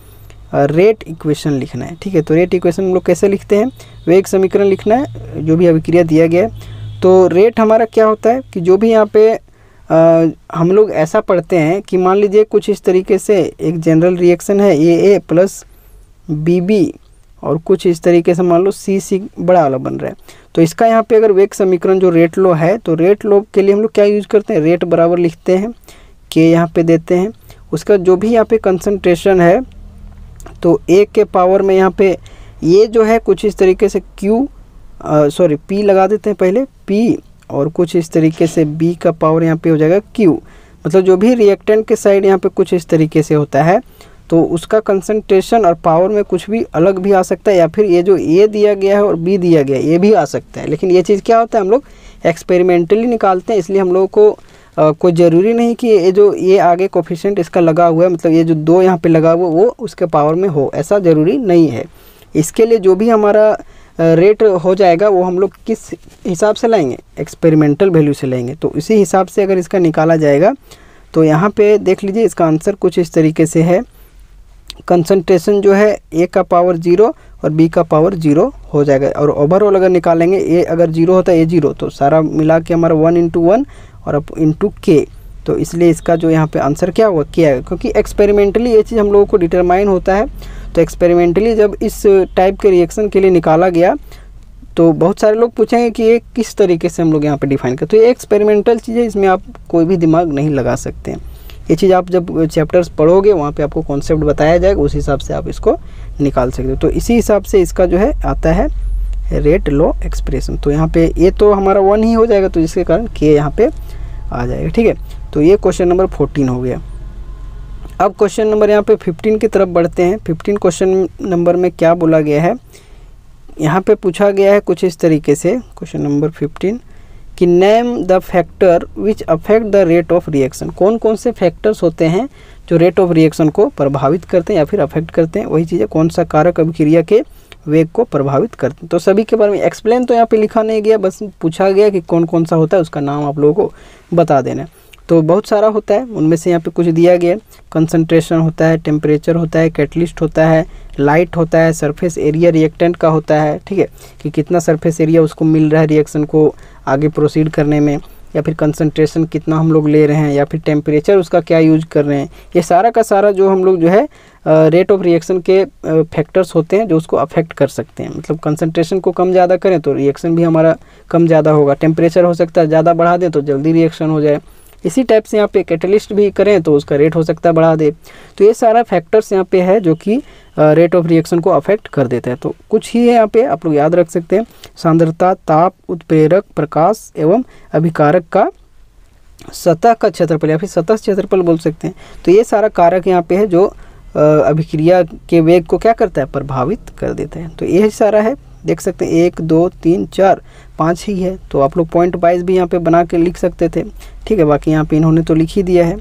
S1: रेट इक्वेशन लिखना है, ठीक है। तो रेट इक्वेशन हम लोग कैसे लिखते हैं, वेग समीकरण लिखना है जो भी अभिक्रिया दिया गया है। तो रेट हमारा क्या होता है कि जो भी यहाँ पे हम लोग ऐसा पढ़ते हैं कि मान लीजिए कुछ इस तरीके से एक जनरल रिएक्शन है AA + BB और कुछ इस तरीके से मान लो C बड़ा वाला बन रहा है। तो इसका यहाँ पे अगर वेग समीकरण जो रेट लो है, तो रेट लो के लिए हम लोग क्या यूज करते हैं, रेट बराबर लिखते हैं, के यहाँ पे देते हैं, उसका जो भी यहाँ पे कंसंट्रेशन है तो A के पावर में यहाँ पे ये जो है कुछ इस तरीके से P लगा देते हैं पहले P, और कुछ इस तरीके से B का पावर यहाँ पे हो जाएगा Q। मतलब जो भी रिएक्टेंट के साइड यहाँ पे कुछ इस तरीके से होता है तो उसका कंसंट्रेशन और पावर में कुछ भी अलग भी आ सकता है, या फिर ये जो A दिया गया है और B दिया गया है ये भी आ सकता है। लेकिन ये चीज़ क्या होता है हम लोग एक्सपेरिमेंटली निकालते हैं, इसलिए हम लोगों को कोई ज़रूरी नहीं कि ये आगे कोफिशिएंट इसका लगा हुआ है, मतलब ये जो 2 यहाँ पे लगा हुआ वो उसके पावर में हो, ऐसा ज़रूरी नहीं है। इसके लिए जो भी हमारा रेट हो जाएगा वो हम लोग किस हिसाब से लाएंगे, एक्सपेरिमेंटल वैल्यू से लेंगे। तो इसी हिसाब से अगर इसका निकाला जाएगा तो यहाँ पे देख लीजिए इसका आंसर कुछ इस तरीके से है। कंसंट्रेशन जो है A का पावर 0 और B का पावर 0 हो जाएगा, और ओवरऑल अगर निकालेंगे A अगर 0 होता है A 0 तो सारा मिला के हमारा 1 × 1 और अब इंटू K, तो इसलिए इसका जो यहाँ पे आंसर क्या होगा K आएगा, क्योंकि एक्सपेरिमेंटली ये चीज़ हम लोगों को डिटरमाइन होता है। तो एक्सपेरिमेंटली जब इस टाइप के रिएक्शन के लिए निकाला गया तो बहुत सारे लोग पूछेंगे कि ये किस तरीके से हम लोग यहाँ पे डिफाइन करते, तो ये एक्सपेरिमेंटल चीज़ है, इसमें आप कोई भी दिमाग नहीं लगा सकते हैं। ये चीज़ आप जब चैप्टर्स पढ़ोगे वहाँ पे आपको कॉन्सेप्ट बताया जाएगा, उस हिसाब से आप इसको निकाल सकते हो। तो इसी हिसाब से इसका जो है आता है रेट लॉ एक्सप्रेशन। तो यहाँ पे ये तो हमारा 1 ही हो जाएगा, तो जिसके कारण K यहाँ पे आ जाएगा। ठीक है, तो ये क्वेश्चन नंबर 14 हो गया। अब क्वेश्चन नंबर यहाँ पे 15 की तरफ बढ़ते हैं। 15 क्वेश्चन नंबर में क्या बोला गया है, यहाँ पे पूछा गया है कुछ इस तरीके से, क्वेश्चन नंबर 15 कि name the factor which affect the rate of reaction. कौन कौन से फैक्टर्स होते हैं जो रेट ऑफ रिएक्शन को प्रभावित करते हैं या फिर अफेक्ट करते हैं, वही चीज़ें कौन सा कारक अभिक्रिया के वेग को प्रभावित करते हैं। तो सभी के बारे में एक्सप्लेन तो यहाँ पे लिखा नहीं गया, बस पूछा गया कि कौन कौन सा होता है, उसका नाम आप लोगों को बता देना। तो बहुत सारा होता है, उनमें से यहाँ पे कुछ दिया गया, कंसंट्रेशन होता है, टेम्परेचर होता है, कैटलिस्ट होता है, लाइट होता है, सरफेस एरिया रिएक्टेंट का होता है, ठीक है, कि कितना सरफेस एरिया उसको मिल रहा है रिएक्शन को आगे प्रोसीड करने में, या फिर कंसंट्रेशन कितना हम लोग ले रहे हैं, या फिर टेम्परेचर उसका क्या यूज कर रहे हैं। ये सारा का सारा जो हम लोग जो है रेट ऑफ रिएक्शन के फैक्टर्स होते हैं जो उसको अफेक्ट कर सकते हैं। मतलब कंसंट्रेशन को कम ज़्यादा करें तो रिएक्शन भी हमारा कम ज़्यादा होगा, टेम्परेचर हो सकता है ज़्यादा बढ़ा दें तो जल्दी रिएक्शन हो जाए। इसी टाइप से यहाँ पे कैटलिस्ट भी करें तो उसका रेट हो सकता है बढ़ा दे। तो ये सारा फैक्टर्स यहाँ पे है जो कि रेट ऑफ रिएक्शन को अफेक्ट कर देता है। तो कुछ ही है यहाँ पे आप लोग याद रख सकते हैं, सांद्रता, ताप, उत्प्रेरक, प्रकाश एवं अभिकारक का सतह का क्षेत्रफल या फिर सतह क्षेत्रफल बोल सकते हैं। तो ये सारा कारक यहाँ पे है जो अभिक्रिया के वेग को क्या करता है, प्रभावित कर देता है। तो ये सारा है, देख सकते हैं 1 2 3 4 5 ही है। तो आप लोग पॉइंट वाइज भी यहाँ पे बना के लिख सकते थे, ठीक है। बाकी यहाँ पे इन्होंने तो लिख ही दिया है,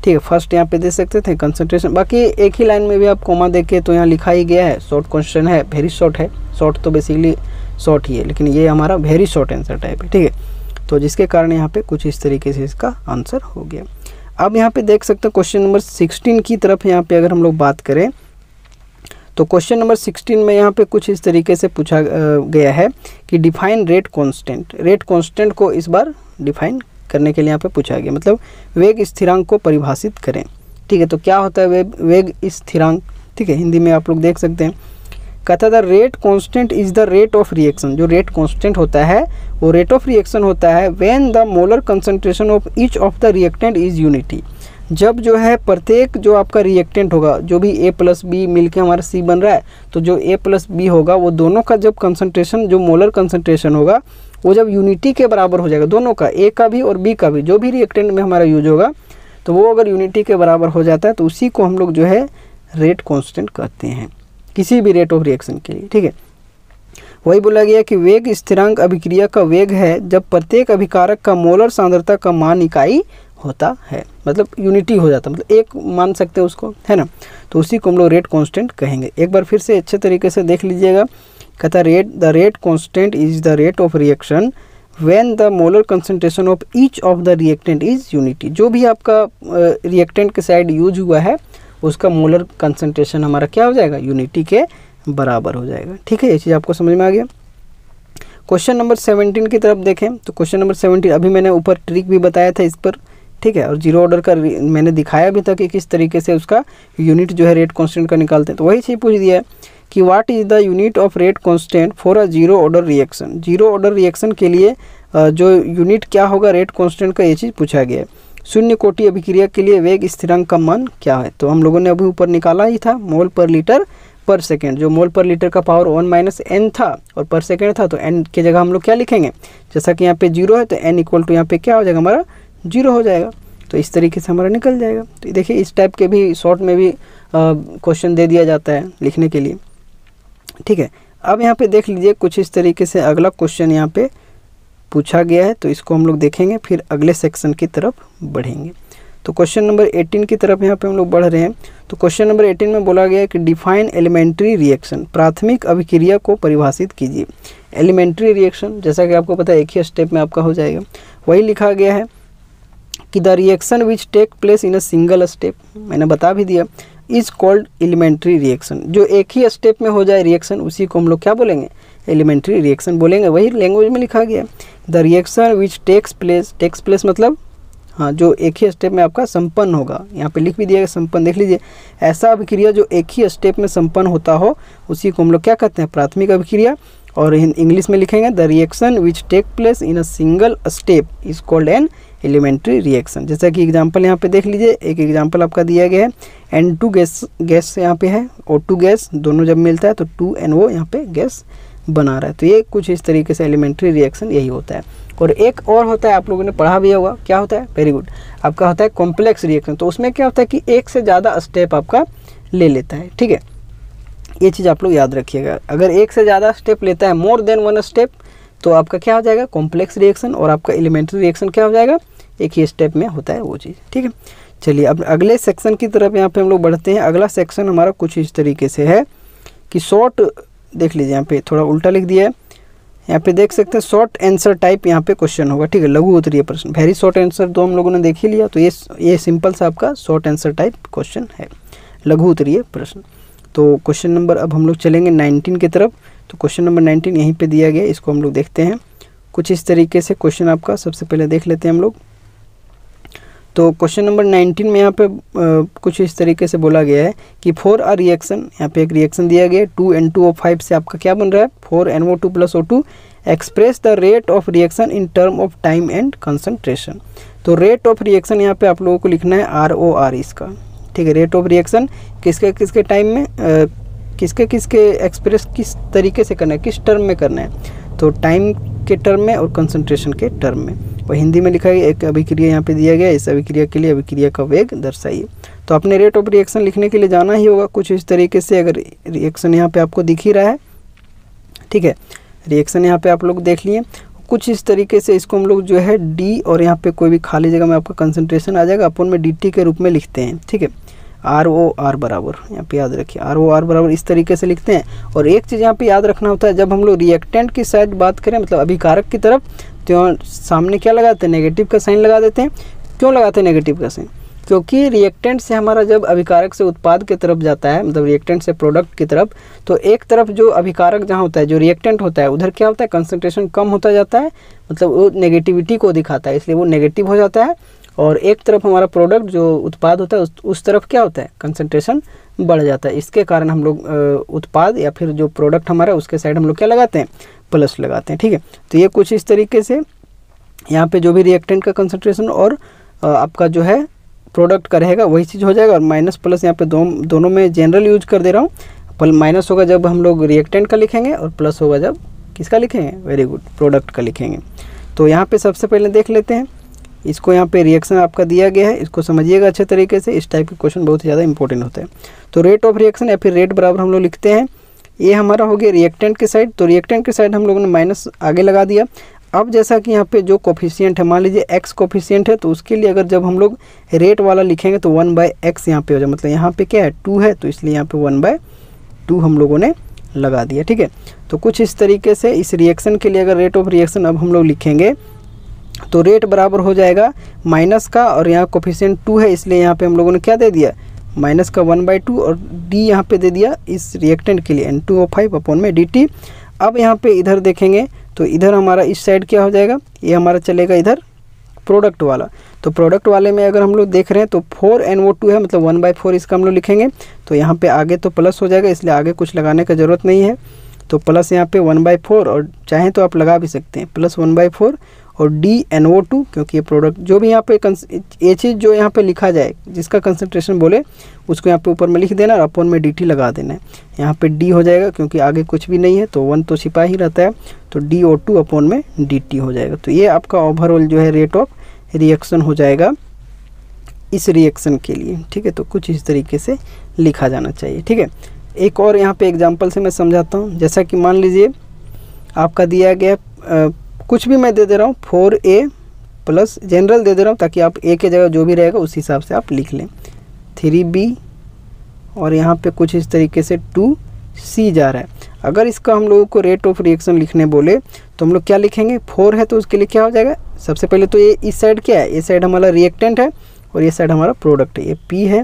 S1: ठीक है। फर्स्ट यहाँ पे दे सकते थे कंसंट्रेशन, बाकी एक ही लाइन में भी आप कोमा देखे तो यहाँ लिखा ही गया है। शॉर्ट क्वेश्चन है, वेरी शॉर्ट है, शॉर्ट तो बेसिकली शॉर्ट ही है, लेकिन ये हमारा वेरी शॉर्ट आंसर टाइप है, ठीक है। तो जिसके कारण यहाँ पे कुछ इस तरीके से इसका आंसर हो गया। अब यहाँ पे देख सकते हैं क्वेश्चन नंबर 16 की तरफ यहाँ पे अगर हम लोग बात करें तो क्वेश्चन नंबर 16 में यहाँ पे कुछ इस तरीके से पूछा गया है कि define rate constant. Rate constant को इस बार डिफाइन करने के लिए यहाँ पे पूछा गया, मतलब वेग स्थिरांक को परिभाषित करें, ठीक है। तो क्या होता है वेग स्थिरांक, ठीक है, हिंदी में आप लोग देख सकते हैं। कहता था rate constant is the rate of reaction. जो रेट कांस्टेंट होता है वो रेट ऑफ रिएक्शन होता है when the molar concentration of each of the reactant is unity. जब जो है प्रत्येक जो आपका रिएक्टेंट होगा, जो भी A + B मिलके हमारा C बन रहा है, तो जो A + B होगा वो दोनों का जब कंसंट्रेशन, जो मोलर कंसंट्रेशन होगा वो जब यूनिटी के बराबर हो जाएगा, दोनों का, A का भी और B का भी, जो भी रिएक्टेंट में हमारा यूज होगा, तो वो अगर यूनिटी के बराबर हो जाता है तो उसी को हम लोग जो है रेट कांस्टेंट कहते हैं किसी भी रेट ऑफ रिएक्शन के लिए, ठीक है। वही बोला गया कि वेग स्थिरांक अभिक्रिया का वेग है जब प्रत्येक अभिकारक का मोलर सांद्रता का मान इकाई होता है, मतलब यूनिटी हो जाता है, मतलब एक मान सकते हैं उसको, है ना। तो उसी को हम लोग रेट कांस्टेंट कहेंगे। एक बार फिर से अच्छे तरीके से देख लीजिएगा, कहता the rate constant is the rate of reaction when the molar concentration of each of the reactant is unity. जो भी आपका रिएक्टेंट के साइड यूज हुआ है उसका मोलर कंसंट्रेशन हमारा क्या हो जाएगा, यूनिटी के बराबर हो जाएगा, ठीक है। ये चीज़ आपको समझ में आ गया। क्वेश्चन नंबर 17 की तरफ देखें तो क्वेश्चन नंबर 17 अभी मैंने ऊपर ट्रिक भी बताया था इस पर, ठीक है, और जीरो ऑर्डर का मैंने दिखाया भी था कि किस तरीके से उसका यूनिट जो है रेट कांस्टेंट का निकालते हैं। तो वही चीज़ पूछ दिया है कि what is the unit of rate constant for a zero order reaction. Zero order reaction के लिए जो यूनिट क्या होगा रेट कांस्टेंट का, ये चीज़ पूछा गया है। शून्य कोटि अभिक्रिया के लिए वेग स्थिरांक का मान क्या है? तो हम लोगों ने अभी ऊपर निकाला ही था, मोल पर लीटर पर सेकेंड। जो मोल पर लीटर का पावर 1 - n था और पर सेकेंड था, तो n की जगह हम लोग क्या लिखेंगे? जैसा कि यहाँ पे 0 है तो n इक्वल टू यहाँ पे क्या हो जाएगा हमारा? 0 हो जाएगा। तो इस तरीके से हमारा निकल जाएगा। तो देखिए इस टाइप के भी शॉर्ट में भी क्वेश्चन दे दिया जाता है लिखने के लिए, ठीक है। अब यहाँ पे देख लीजिए कुछ इस तरीके से अगला क्वेश्चन यहाँ पे पूछा गया है, तो इसको हम लोग देखेंगे, फिर अगले सेक्शन की तरफ बढ़ेंगे। तो क्वेश्चन नंबर 18 की तरफ यहाँ पे हम लोग बढ़ रहे हैं। तो क्वेश्चन नंबर 18 में बोला गया है कि डिफाइन एलिमेंट्री रिएक्शन, प्राथमिक अभिक्रिया को परिभाषित कीजिए। एलिमेंट्री रिएक्शन जैसा कि आपको पता है एक ही स्टेप में आपका हो जाएगा। वही लिखा गया है कि the reaction which take place in a single step, मैंने बता भी दिया, इज कॉल्ड एलिमेंट्री रिएक्शन। जो एक ही स्टेप में हो जाए रिएक्शन उसी को हम लोग क्या बोलेंगे? एलिमेंट्री रिएक्शन बोलेंगे। वही लैंग्वेज में लिखा गया है, the reaction which takes place मतलब हाँ जो एक ही स्टेप में आपका संपन्न होगा। यहाँ पे लिख भी दिया गया संपन्न, देख लीजिए, ऐसा अभिक्रिया जो एक ही स्टेप में संपन्न होता हो उसी को हम लोग क्या कहते हैं? प्राथमिक अभिक्रिया। और इंग्लिश में लिखेंगे the reaction which take place in a single step is called an elementary reaction. जैसा कि एग्जांपल यहाँ पे देख लीजिए, एक एग्जांपल आपका दिया गया है, N2 गैस यहाँ पे है, O2 गैस, दोनों जब मिलता है तो 2NO यहाँ पे गैस बना रहा है। तो ये कुछ इस तरीके से एलिमेंट्री रिएक्शन यही होता है। और एक और होता है, आप लोगों ने पढ़ा भी होगा, क्या होता है? वेरी गुड, आपका होता है कॉम्प्लेक्स रिएक्शन। तो उसमें क्या होता है कि एक से ज़्यादा स्टेप आपका ले लेता है, ठीक है। ये चीज़ आप लोग याद रखिएगा, अगर एक से ज़्यादा स्टेप लेता है, मोर देन वन स्टेप, तो आपका क्या हो जाएगा? Complex reaction. और आपका एलिमेंट्री रिएक्शन क्या हो जाएगा? एक ही स्टेप में होता है वो चीज़, ठीक है। चलिए अब अगले सेक्शन की तरफ यहाँ पे हम लोग बढ़ते हैं। अगला सेक्शन हमारा कुछ इस तरीके से है कि शॉर्ट, देख लीजिए यहाँ पे थोड़ा उल्टा लिख दिया है, यहाँ पे देख सकते हैं शॉर्ट आंसर टाइप यहाँ पे क्वेश्चन होगा, ठीक है। लघु उत्तरीय प्रश्न, वेरी शॉर्ट आंसर तो हम लोगों ने देख ही लिया। तो ये सिंपल सा आपका शॉर्ट आंसर टाइप क्वेश्चन है, लघु उत्तरीय प्रश्न। तो क्वेश्चन नंबर अब हम लोग चलेंगे 19 की तरफ। तो क्वेश्चन नंबर 19 यहीं पे दिया गया, इसको हम लोग देखते हैं। कुछ इस तरीके से क्वेश्चन आपका सबसे पहले देख लेते हैं हम लोग। तो क्वेश्चन नंबर 19 में यहाँ पे कुछ इस तरीके से बोला गया है कि फॉर अ रिएक्शन, यहाँ पे एक रिएक्शन दिया गया है, 2N2O5 से आपका क्या बन रहा है? 4NO2 + O2। Express the rate of reaction in term of time and concentration. तो रेट ऑफ रिएक्शन यहाँ पे आप लोगों को लिखना है ROR इसका, ठीक है। रेट ऑफ रिएक्शन किसके किसके टाइम में किसके किसके एक्सप्रेस किस तरीके से करना है, किस टर्म में करना है? तो टाइम के टर्म में और कंसंट्रेशन के टर्म में। और हिंदी में लिखा है एक अभिक्रिया यहाँ पे दिया गया, इस अभिक्रिया के लिए अभिक्रिया का वेग दर्शाइए। तो आपने रेट ऑफ रिएक्शन लिखने के लिए जाना ही होगा कुछ इस तरीके से। अगर रिएक्शन यहाँ पे आपको दिख ही रहा है, ठीक है, रिएक्शन यहाँ पे आप लोग देख लिए कुछ इस तरीके से। इसको हम लोग जो है डी और यहाँ पे कोई भी खाली जगह में आपका कंसंट्रेशन आ जाएगा, अपन में DT के रूप में लिखते हैं, ठीक है। ROR बराबर, यहाँ पे याद रखिए ROR बराबर इस तरीके से लिखते हैं। और एक चीज़ यहाँ पे याद रखना होता है, जब हम लोग रिएक्टेंट की साइड बात करें, मतलब अभिकारक की तरफ, तो सामने क्या लगाते हैं? नेगेटिव का साइन लगा देते हैं। क्यों लगाते हैं नेगेटिव का साइन? क्योंकि रिएक्टेंट से हमारा जब अभिकारक से उत्पाद की तरफ जाता है, मतलब रिएक्टेंट से प्रोडक्ट की तरफ, तो एक तरफ जो अभिकारक जहाँ होता है, जो रिएक्टेंट होता है, उधर क्या होता है? कंसंट्रेशन कम होता जाता है, मतलब वो नेगेटिविटी को दिखाता है, इसलिए वो नेगेटिव हो जाता है। और एक तरफ हमारा प्रोडक्ट जो उत्पाद होता है उस तरफ क्या होता है? कंसंट्रेशन बढ़ जाता है। इसके कारण हम लोग उत्पाद या फिर जो प्रोडक्ट हमारा उसके साइड हम लोग क्या लगाते हैं? प्लस लगाते हैं, ठीक है। तो ये कुछ इस तरीके से यहाँ पे जो भी रिएक्टेंट का कंसंट्रेशन और आपका जो है प्रोडक्ट का रहेगा वही चीज़ हो जाएगा। और माइनस प्लस यहाँ पे दोनों में जनरल यूज कर दे रहा हूँ। माइनस होगा जब हम लोग रिएक्टेंट का लिखेंगे और प्लस होगा जब किसका लिखेंगे? वेरी गुड, प्रोडक्ट का लिखेंगे। तो यहाँ पे सबसे पहले देख लेते हैं इसको। यहाँ पे रिएक्शन आपका दिया गया है, इसको समझिएगा अच्छे तरीके से। इस टाइप के क्वेश्चन बहुत ही ज़्यादा इंपॉर्टेंट होते हैं। तो रेट ऑफ रिएक्शन या फिर रेट बराबर हम लोग लिखते हैं, ये हमारा हो गया रिएक्टेंट की साइड। तो रिएक्टेंट की साइड हम लोगों ने माइनस आगे लगा दिया। अब जैसा कि यहाँ पे जो कोफिशिएंट है, मान लीजिए x कोफिशिएंट है, तो उसके लिए अगर जब हम लोग रेट वाला लिखेंगे तो 1/x यहाँ पे हो जाए, मतलब यहाँ पे क्या है 2 है, तो इसलिए यहाँ पे 1/2 हम लोगों ने लगा दिया, ठीक है। तो कुछ इस तरीके से इस रिएक्शन के लिए अगर रेट ऑफ रिएक्शन अब हम लोग लिखेंगे तो रेट बराबर हो जाएगा माइनस का, और यहाँ कोफिशिएंट 2 है, इसलिए यहाँ पे हम लोगों ने क्या दे दिया? माइनस का 1/2 और डी यहाँ पे दे दिया इस रिएक्टेंट के लिए N2O5/dt। अब यहाँ पे इधर देखेंगे तो इधर हमारा इस साइड क्या हो जाएगा? ये हमारा चलेगा इधर प्रोडक्ट वाला। तो प्रोडक्ट वाले में अगर हम लोग देख रहे हैं तो 4NO2 है, मतलब 1/4 इसका हम लोग लिखेंगे। तो यहाँ पे आगे तो प्लस हो जाएगा, इसलिए आगे कुछ लगाने का ज़रूरत नहीं है। तो प्लस यहाँ पे 1/4, और चाहें तो आप लगा भी सकते हैं प्लस 1/4, और DNO2 क्योंकि ये प्रोडक्ट जो भी यहाँ पे ये चीज़ जो यहाँ पे लिखा जाए जिसका कंसंट्रेशन बोले उसको यहाँ पे ऊपर में लिख देना और अपॉन में DT लगा देना है। यहाँ पे D हो जाएगा क्योंकि आगे कुछ भी नहीं है तो 1 तो छिपा ही रहता है, तो DO2 अपॉन में DT हो जाएगा। तो ये आपका ओवरऑल जो है रेट ऑफ रिएक्शन हो जाएगा इस रिएक्शन के लिए, ठीक है। तो कुछ इस तरीके से लिखा जाना चाहिए, ठीक है। एक और यहाँ पे एग्जांपल से मैं समझाता हूँ। जैसा कि मान लीजिए आपका दिया गया कुछ भी मैं दे दे रहा हूँ 4A प्लस जनरल दे दे रहा हूँ ताकि आप A के जगह जो भी रहेगा उस हिसाब से आप लिख लें 3B और यहाँ पे कुछ इस तरीके से 2C जा रहा है। अगर इसका हम लोगों को रेट ऑफ रिएक्शन लिखने बोले तो हम लोग क्या लिखेंगे, 4 है तो उसके लिए क्या हो जाएगा, सबसे पहले तो ये इस साइड क्या है, ये साइड हमारा रिएक्टेंट है और ये साइड हमारा प्रोडक्ट है, ये P है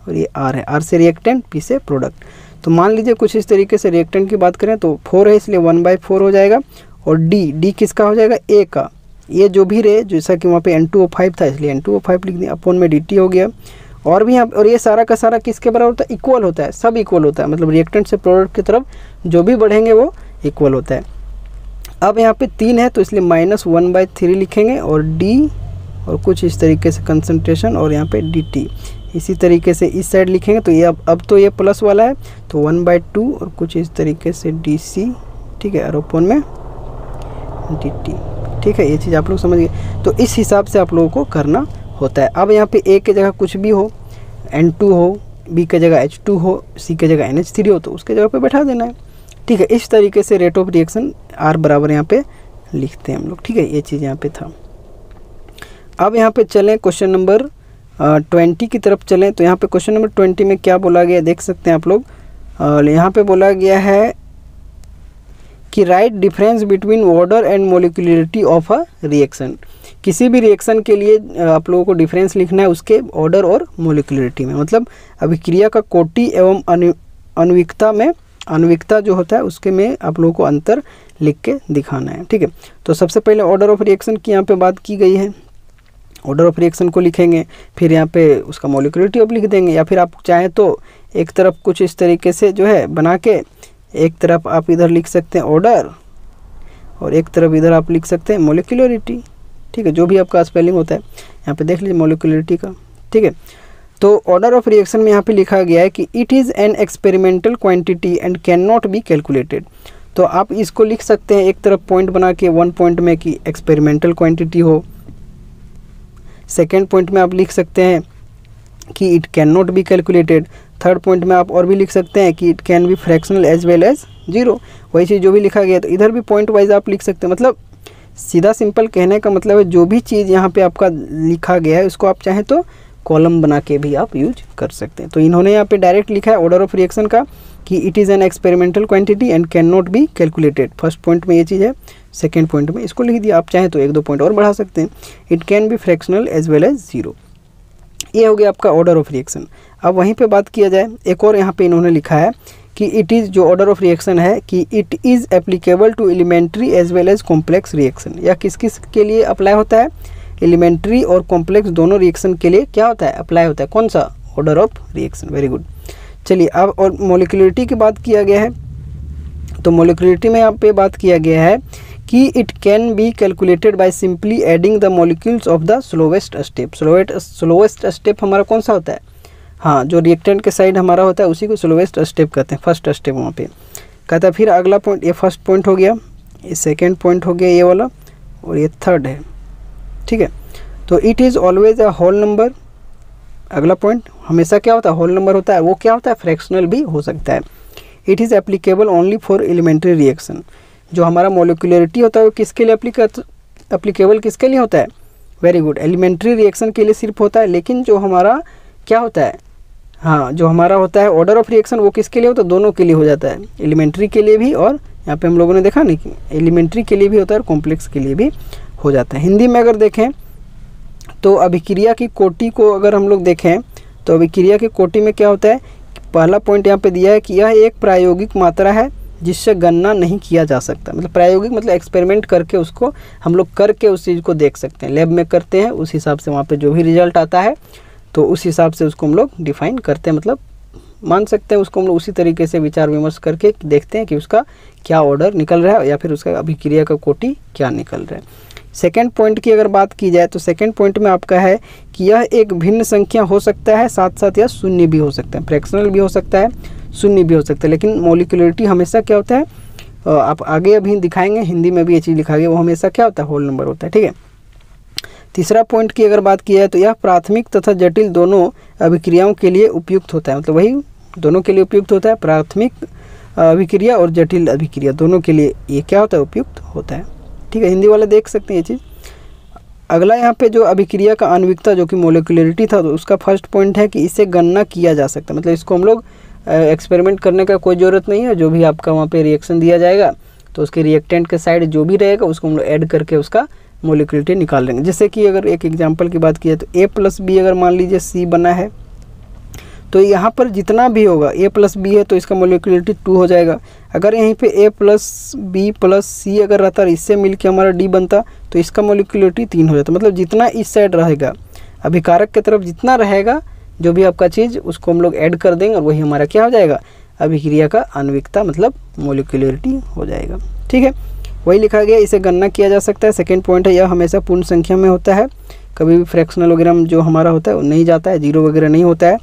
S1: और ये R है, R से रिएक्टेंट P से प्रोडक्ट। तो मान लीजिए कुछ इस तरीके से रिएक्टेंट की बात करें तो 4 है इसलिए 1/4 हो जाएगा और D किसका हो जाएगा, A का। ये जो भी रहे जैसा कि वहाँ पे N2O5 था इसलिए N2O5 लिख दिया, अपॉन में DT हो गया। और भी यहाँ और ये सारा का सारा किसके बराबर होता है, इक्वल होता है, सब इक्वल होता है, मतलब रिएक्टेंट से प्रोडक्ट की तरफ जो भी बढ़ेंगे वो इक्वल होता है। अब यहाँ पे 3 है तो इसलिए -1/3 लिखेंगे और D और कुछ इस तरीके से कंसंट्रेशन और यहाँ पे DT। इसी तरीके से इस साइड लिखेंगे तो ये अब तो ये प्लस वाला है तो 1/2 और कुछ इस तरीके से DC, ठीक है, और अपॉन में DT, ठीक है। ये चीज़ आप लोग समझ गए। तो इस हिसाब से आप लोगों को करना होता है। अब यहाँ पे A के जगह कुछ भी हो, N2 हो, B के जगह H2 हो, C के जगह NH3 हो तो उसके जगह पे बैठा देना है, ठीक है। इस तरीके से रेट ऑफ रिएक्शन R बराबर यहाँ पे लिखते हैं हम लोग, ठीक है। ये चीज़ यहाँ पे था। अब यहाँ पे चलें क्वेश्चन नंबर 20 की तरफ चलें। तो यहाँ पे क्वेश्चन नंबर 20 में क्या बोला गया देख सकते हैं आप लोग। यहाँ पे बोला गया है कि right difference between order and molecularity of a reaction. किसी भी रिएक्शन के लिए आप लोगों को डिफरेंस लिखना है उसके ऑर्डर और मोलिकुलरिटी में, मतलब अभिक्रिया का कोटि एवं आणविकता में, आणविकता जो होता है उसके में आप लोगों को अंतर लिख के दिखाना है, ठीक है। तो सबसे पहले ऑर्डर ऑफ रिएक्शन की यहाँ पे बात की गई है, ऑर्डर ऑफ रिएक्शन को लिखेंगे, फिर यहाँ पे उसका मोलिकुलरिटी ऑफ लिख देंगे, या फिर आप चाहें तो एक तरफ कुछ इस तरीके से जो है बना के एक तरफ आप इधर लिख सकते हैं ऑर्डर और एक तरफ इधर आप लिख सकते हैं मोलिकुलरिटी, ठीक है। जो भी आपका स्पेलिंग होता है यहाँ पे देख लीजिए मोलिकुलरिटी का, ठीक है। तो ऑर्डर ऑफ रिएक्शन में यहाँ पे लिखा गया है कि it is an experimental quantity and can not be calculated. तो आप इसको लिख सकते हैं एक तरफ पॉइंट बना के 1 पॉइंट में कि एक्सपेरिमेंटल क्वांटिटी हो, सेकेंड पॉइंट में आप लिख सकते हैं कि it can not be calculated, third point में आप और भी लिख सकते हैं कि it can be fractional as well as 0। वही चीज़ जो भी लिखा गया तो इधर भी पॉइंट वाइज आप लिख सकते हैं। मतलब सीधा सिंपल कहने का मतलब है जो भी चीज़ यहाँ पे आपका लिखा गया है उसको आप चाहें तो कॉलम बना के भी आप यूज कर सकते हैं। तो इन्होंने यहाँ पे डायरेक्ट लिखा है ऑर्डर ऑफ रिएक्शन का कि it is an experimental quantity and can not be calculated. First point में ये चीज़ है, सेकेंड पॉइंट में इसको लिख दिया। आप चाहें तो 1-2 पॉइंट और बढ़ा सकते हैं, it can be fractional as well as 0। ये हो गया आपका ऑर्डर ऑफ रिएक्शन। अब वहीं पे बात किया जाए, एक और यहाँ पे इन्होंने लिखा है कि इट इज़, जो ऑर्डर ऑफ रिएक्शन है कि it is applicable to elementary as well as complex reaction. या किस किस के लिए अप्लाई होता है, एलिमेंट्री और कॉम्प्लेक्स दोनों रिएक्शन के लिए क्या होता है, अप्लाई होता है। कौन सा, order of reaction. Very good. चलिए अब और मोलिकुलरिटी की बात किया गया है। तो मोलिकुलरिटी में यहाँ पे बात किया गया है कि it can be calculated by simply adding the molecules of the slowest step. Slowest step हमारा कौन सा होता है, हाँ, जो रिएक्टेंट के साइड हमारा होता है उसी को स्लोवेस्ट स्टेप कहते हैं, फर्स्ट स्टेप वहाँ पे कहता है। फिर अगला पॉइंट, ये फर्स्ट पॉइंट हो गया, ये सेकेंड पॉइंट हो गया ये वाला, और ये थर्ड है, ठीक है। तो it is always a whole number. अगला पॉइंट हमेशा क्या होता है, होल नंबर होता है। वो क्या होता है, फ्रैक्शनल भी हो सकता है। It is applicable only for elementary reaction. जो हमारा मोलिकुलरिटी होता है वो किसके लिए एप्लीकेबल किसके लिए होता है, वेरी गुड, एलिमेंट्री रिएक्शन के लिए सिर्फ होता है। लेकिन जो हमारा क्या होता है, हाँ, जो हमारा होता है ऑर्डर ऑफ रिएक्शन वो किसके लिए होता है, दोनों के लिए हो जाता है, एलिमेंट्री के लिए भी और यहाँ पे हम लोगों ने देखा नहीं कि एलिमेंट्री के लिए भी होता है और कॉम्प्लेक्स के लिए भी हो जाता है। हिंदी में अगर देखें तो अभिक्रिया की कोटि को अगर हम लोग देखें तो अभिक्रिया की कोटि में क्या होता है, पहला पॉइंट यहाँ पे दिया है कि यह एक प्रायोगिक मात्रा है जिससे गणना नहीं किया जा सकता। मतलब प्रायोगिक मतलब एक्सपेरिमेंट करके उसको हम लोग करके उस चीज़ को देख सकते हैं, लैब में करते हैं, उस हिसाब से वहाँ पे जो भी रिजल्ट आता है तो उस हिसाब से उसको हम लोग डिफाइन करते हैं, मतलब मान सकते हैं उसको हम लोग उसी तरीके से विचार विमर्श करके देखते हैं कि उसका क्या ऑर्डर निकल रहा है या फिर उसका अभिक्रिया का कोटि क्या निकल रहा है। सेकेंड पॉइंट की अगर बात की जाए तो सेकेंड पॉइंट में आपका है कि यह एक भिन्न संख्या हो सकता है, साथ साथ यह शून्य भी हो सकता है, फ्रैक्शनल भी हो सकता है, शून्य भी हो सकता है, लेकिन मोलिकुलरिटी हमेशा क्या होता है, आप आगे अभी दिखाएंगे, हिंदी में भी ये चीज़ लिखा गया, वो हमेशा क्या होता है, होल नंबर होता है। ठीक है। तीसरा पॉइंट की अगर बात की जाए तो यह प्राथमिक तथा जटिल दोनों अभिक्रियाओं के लिए उपयुक्त होता है, मतलब वही दोनों के लिए उपयुक्त होता है, प्राथमिक अभिक्रिया और जटिल अभिक्रिया दोनों के लिए ये क्या होता है, उपयुक्त होता है। ठीक है, हिंदी वाले देख सकते हैं ये चीज़। अगला यहाँ पे जो अभिक्रिया का आणविकता जो कि मोलिकुलरिटी था, तो उसका फर्स्ट पॉइंट है कि इसे गणना किया जा सकता है, मतलब इसको हम लोग एक्सपेरिमेंट करने का कोई ज़रूरत नहीं है, जो भी आपका वहाँ पे रिएक्शन दिया जाएगा तो उसके रिएक्टेंट के साइड जो भी रहेगा उसको हम लोग ऐड करके उसका मोलिकुलरिटी निकाल लेंगे। जैसे कि अगर एक एग्जांपल की बात की जाए तो A+B अगर मान लीजिए C बना है, तो यहाँ पर जितना भी होगा A+B है तो इसका मोलिकुलरिटी 2 हो जाएगा। अगर यहीं पे A+B+C अगर रहता और इससे मिलके हमारा D बनता तो इसका मोलिकुलरिटी 3 हो जाता। मतलब जितना इस साइड रहेगा, अभिकारक की तरफ जितना रहेगा जो भी आपका चीज़, उसको हम लोग ऐड कर देंगे और वही हमारा क्या हो जाएगा, अभिक्रिया का आणविकता मतलब मोलिकुलरिटी हो जाएगा। ठीक है, वही लिखा गया, इसे गणना किया जा सकता है। सेकेंड पॉइंट है, यह हमेशा पूर्ण संख्या में होता है, कभी भी फ्रैक्शनल वगैरह में जो हमारा होता है वो नहीं जाता है, जीरो वगैरह नहीं होता है।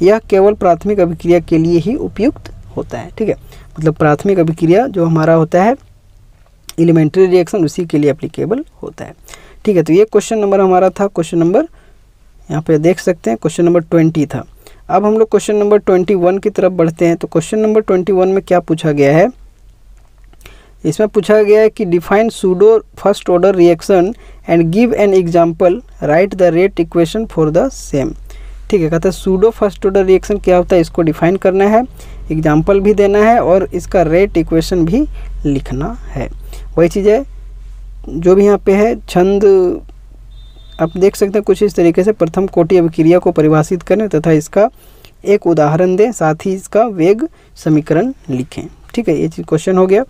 S1: यह केवल प्राथमिक अभिक्रिया के लिए ही उपयुक्त होता है। ठीक है, मतलब प्राथमिक अभिक्रिया जो हमारा होता है एलिमेंट्री रिएक्शन, उसी के लिए एप्लीकेबल होता है। ठीक है, तो ये क्वेश्चन नंबर हमारा था, क्वेश्चन नंबर यहाँ पे देख सकते हैं, क्वेश्चन नंबर 20 था। अब हम लोग क्वेश्चन नंबर 21 की तरफ बढ़ते हैं। तो क्वेश्चन नंबर 21 में क्या पूछा गया है, इसमें पूछा गया है कि define pseudo first order reaction and give an example, right the rate equation for the same. ठीक है, कहता है सूडो फर्स्ट ऑर्डर रिएक्शन क्या होता है, इसको डिफाइन करना है, एग्जांपल भी देना है और इसका रेट इक्वेशन भी लिखना है। वही चीज़ है जो भी यहाँ पे है, छंद आप देख सकते हैं कुछ इस तरीके से, प्रथम कोटि अभिक्रिया को परिभाषित करें तथा इसका एक उदाहरण दें, साथ ही इसका वेग समीकरण लिखें। ठीक है, ये चीज़ क्वेश्चन हो गया।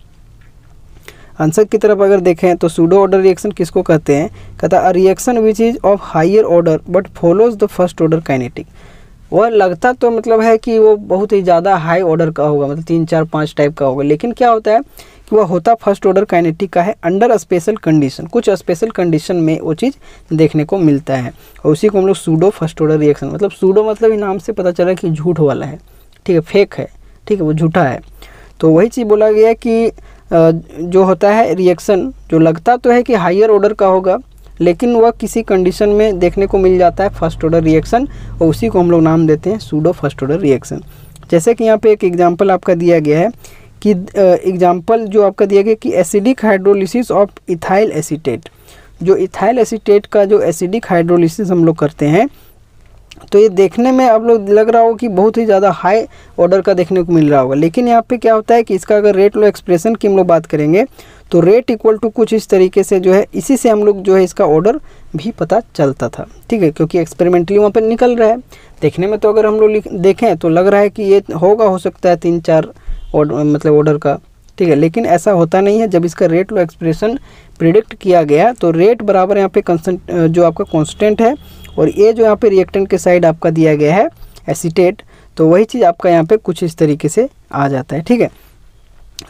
S1: आंसर की तरफ अगर देखें तो सूडो ऑर्डर रिएक्शन किसको कहते हैं, कहता है reaction which is of higher order but follows the first order kinetic. वह लगता तो मतलब है कि वो बहुत ही ज़्यादा हाई ऑर्डर का होगा, मतलब 3, 4, 5 टाइप का होगा, लेकिन क्या होता है कि वह होता फर्स्ट ऑर्डर काइनेटिक का है अंडर स्पेशल कंडीशन। कुछ स्पेशल कंडीशन में वो चीज़ देखने को मिलता है और उसी को हम लोग सूडो फर्स्ट ऑर्डर रिएक्शन, मतलब सूडो मतलब ही नाम से पता चला कि झूठ वाला है। ठीक है, फेक है, ठीक है, वो झूठा है। तो वही चीज़ बोला गया कि जो होता है रिएक्शन जो लगता तो है कि हायर ऑर्डर का होगा, लेकिन वह किसी कंडीशन में देखने को मिल जाता है फर्स्ट ऑर्डर रिएक्शन, और उसी को हम लोग नाम देते हैं सूडो फर्स्ट ऑर्डर रिएक्शन। जैसे कि यहाँ पे एक एग्जांपल आपका दिया गया है कि एग्जांपल जो आपका दिया गया कि acidic hydrolysis of ethyl acetate. जो इथाइल एसीटेट का जो एसिडिक हाइड्रोलिसिस हम लोग करते हैं, तो ये देखने में आप लोग लग रहा हो कि बहुत ही ज़्यादा हाई ऑर्डर का देखने को मिल रहा होगा, लेकिन यहाँ पे क्या होता है कि इसका अगर रेट लो एक्सप्रेशन की हम लोग बात करेंगे तो रेट इक्वल टू कुछ इस तरीके से जो है, इसी से हम लोग जो है इसका ऑर्डर भी पता चलता था। ठीक है, क्योंकि एक्सपेरिमेंटली वहाँ पे निकल रहा है। देखने में तो अगर हम लोग देखें तो लग रहा है कि ये हो सकता है 3-4 मतलब ऑर्डर का। ठीक है, लेकिन ऐसा होता नहीं है। जब इसका रेट लो एक्सप्रेशन प्रिडिक्ट किया गया तो रेट बराबर यहाँ पे कंस्टेंट जो आपका कांस्टेंट है, और ये जो यहाँ पे रिएक्टेंट के साइड आपका दिया गया है एसीटेट, तो वही चीज़ आपका यहाँ पे कुछ इस तरीके से आ जाता है। ठीक है,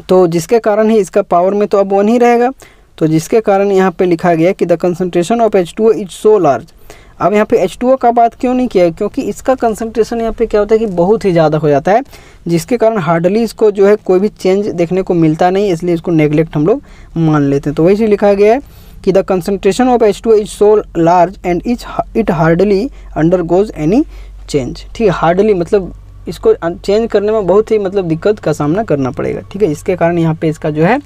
S1: तो जिसके कारण ही इसका पावर में तो अब 1 ही रहेगा, तो जिसके कारण यहाँ पे लिखा गया कि the concentration of H2O is so large. अब यहाँ पे H2O का बात क्यों नहीं किया, क्योंकि इसका कंसंट्रेशन यहाँ पे क्या होता है कि बहुत ही ज़्यादा हो जाता है, जिसके कारण हार्डली इसको जो है कोई भी चेंज देखने को मिलता नहीं, इसलिए इसको नेग्लेक्ट हम लोग मान लेते हैं। तो वही चीज़ लिखा गया है कि the concentration of H2O is so large and it hardly undergoes any change. ठीक है, हार्डली मतलब इसको चेंज करने में बहुत ही मतलब दिक्कत का सामना करना पड़ेगा। ठीक है, इसके कारण यहाँ पे इसका जो है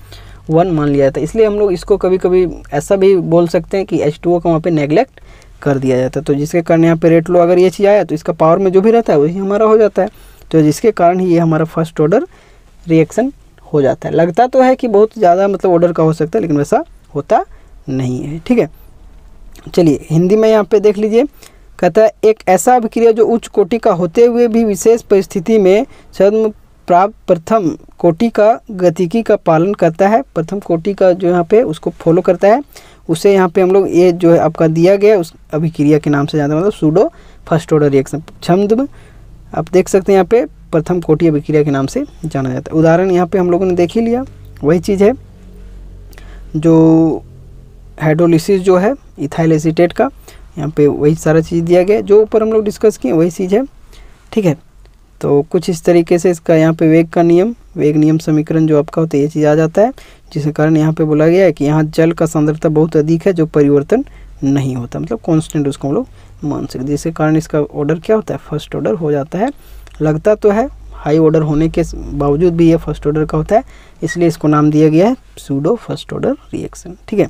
S1: 1 मान लिया जाता है। इसलिए हम लोग इसको कभी कभी ऐसा भी बोल सकते हैं कि H2O का वहाँ पे नेग्लेक्ट कर दिया जाता है। तो जिसके कारण यहाँ पे रेट लो अगर ये चीज़ आया तो इसका पावर में जो भी रहता है वही हमारा हो जाता है, तो जिसके कारण ही ये हमारा फर्स्ट ऑर्डर रिएक्शन हो जाता है। लगता तो है कि बहुत ज़्यादा मतलब ऑर्डर का हो सकता है, लेकिन वैसा होता नहीं है। ठीक है, चलिए हिंदी में यहाँ पे देख लीजिए, कहता है एक ऐसा अभिक्रिया जो उच्च कोटि का होते हुए भी विशेष परिस्थिति में छद्म प्राप्त प्रथम कोटि का गतिकी का पालन करता है। प्रथम कोटि का जो यहाँ पे उसको फॉलो करता है, उसे यहाँ पे हम लोग ये जो है आपका दिया गया उस अभिक्रिया के नाम से जानते हैं, मतलब सूडो फर्स्ट ऑर्डर रिएक्शन। छद्म आप देख सकते हैं यहाँ पे प्रथम कोटि अभिक्रिया के नाम से जाना जाता है। उदाहरण यहाँ पे हम लोगों ने देख ही लिया, वही चीज़ है जो हाइड्रोलिसिस जो है इथाइल एसीटेट का, यहाँ पे वही सारा चीज़ दिया गया है जो ऊपर हम लोग डिस्कस किए वही चीज़ है, ठीक है। तो कुछ इस तरीके से इसका यहाँ पे वेग का नियम, वेग नियम समीकरण जो आपका होता है ये चीज़ आ जाता है, जिसके कारण यहाँ पे बोला गया है कि यहाँ जल का सांद्रता बहुत अधिक है जो परिवर्तन नहीं होता, मतलब कांस्टेंट उसको हम लोग मान सकते, जिसके कारण इसका ऑर्डर क्या होता है, फर्स्ट ऑर्डर हो जाता है। लगता तो है हाई ऑर्डर होने के बावजूद भी ये फर्स्ट ऑर्डर का होता है, इसलिए इसको नाम दिया गया है सूडो फर्स्ट ऑर्डर रिएक्शन, ठीक है।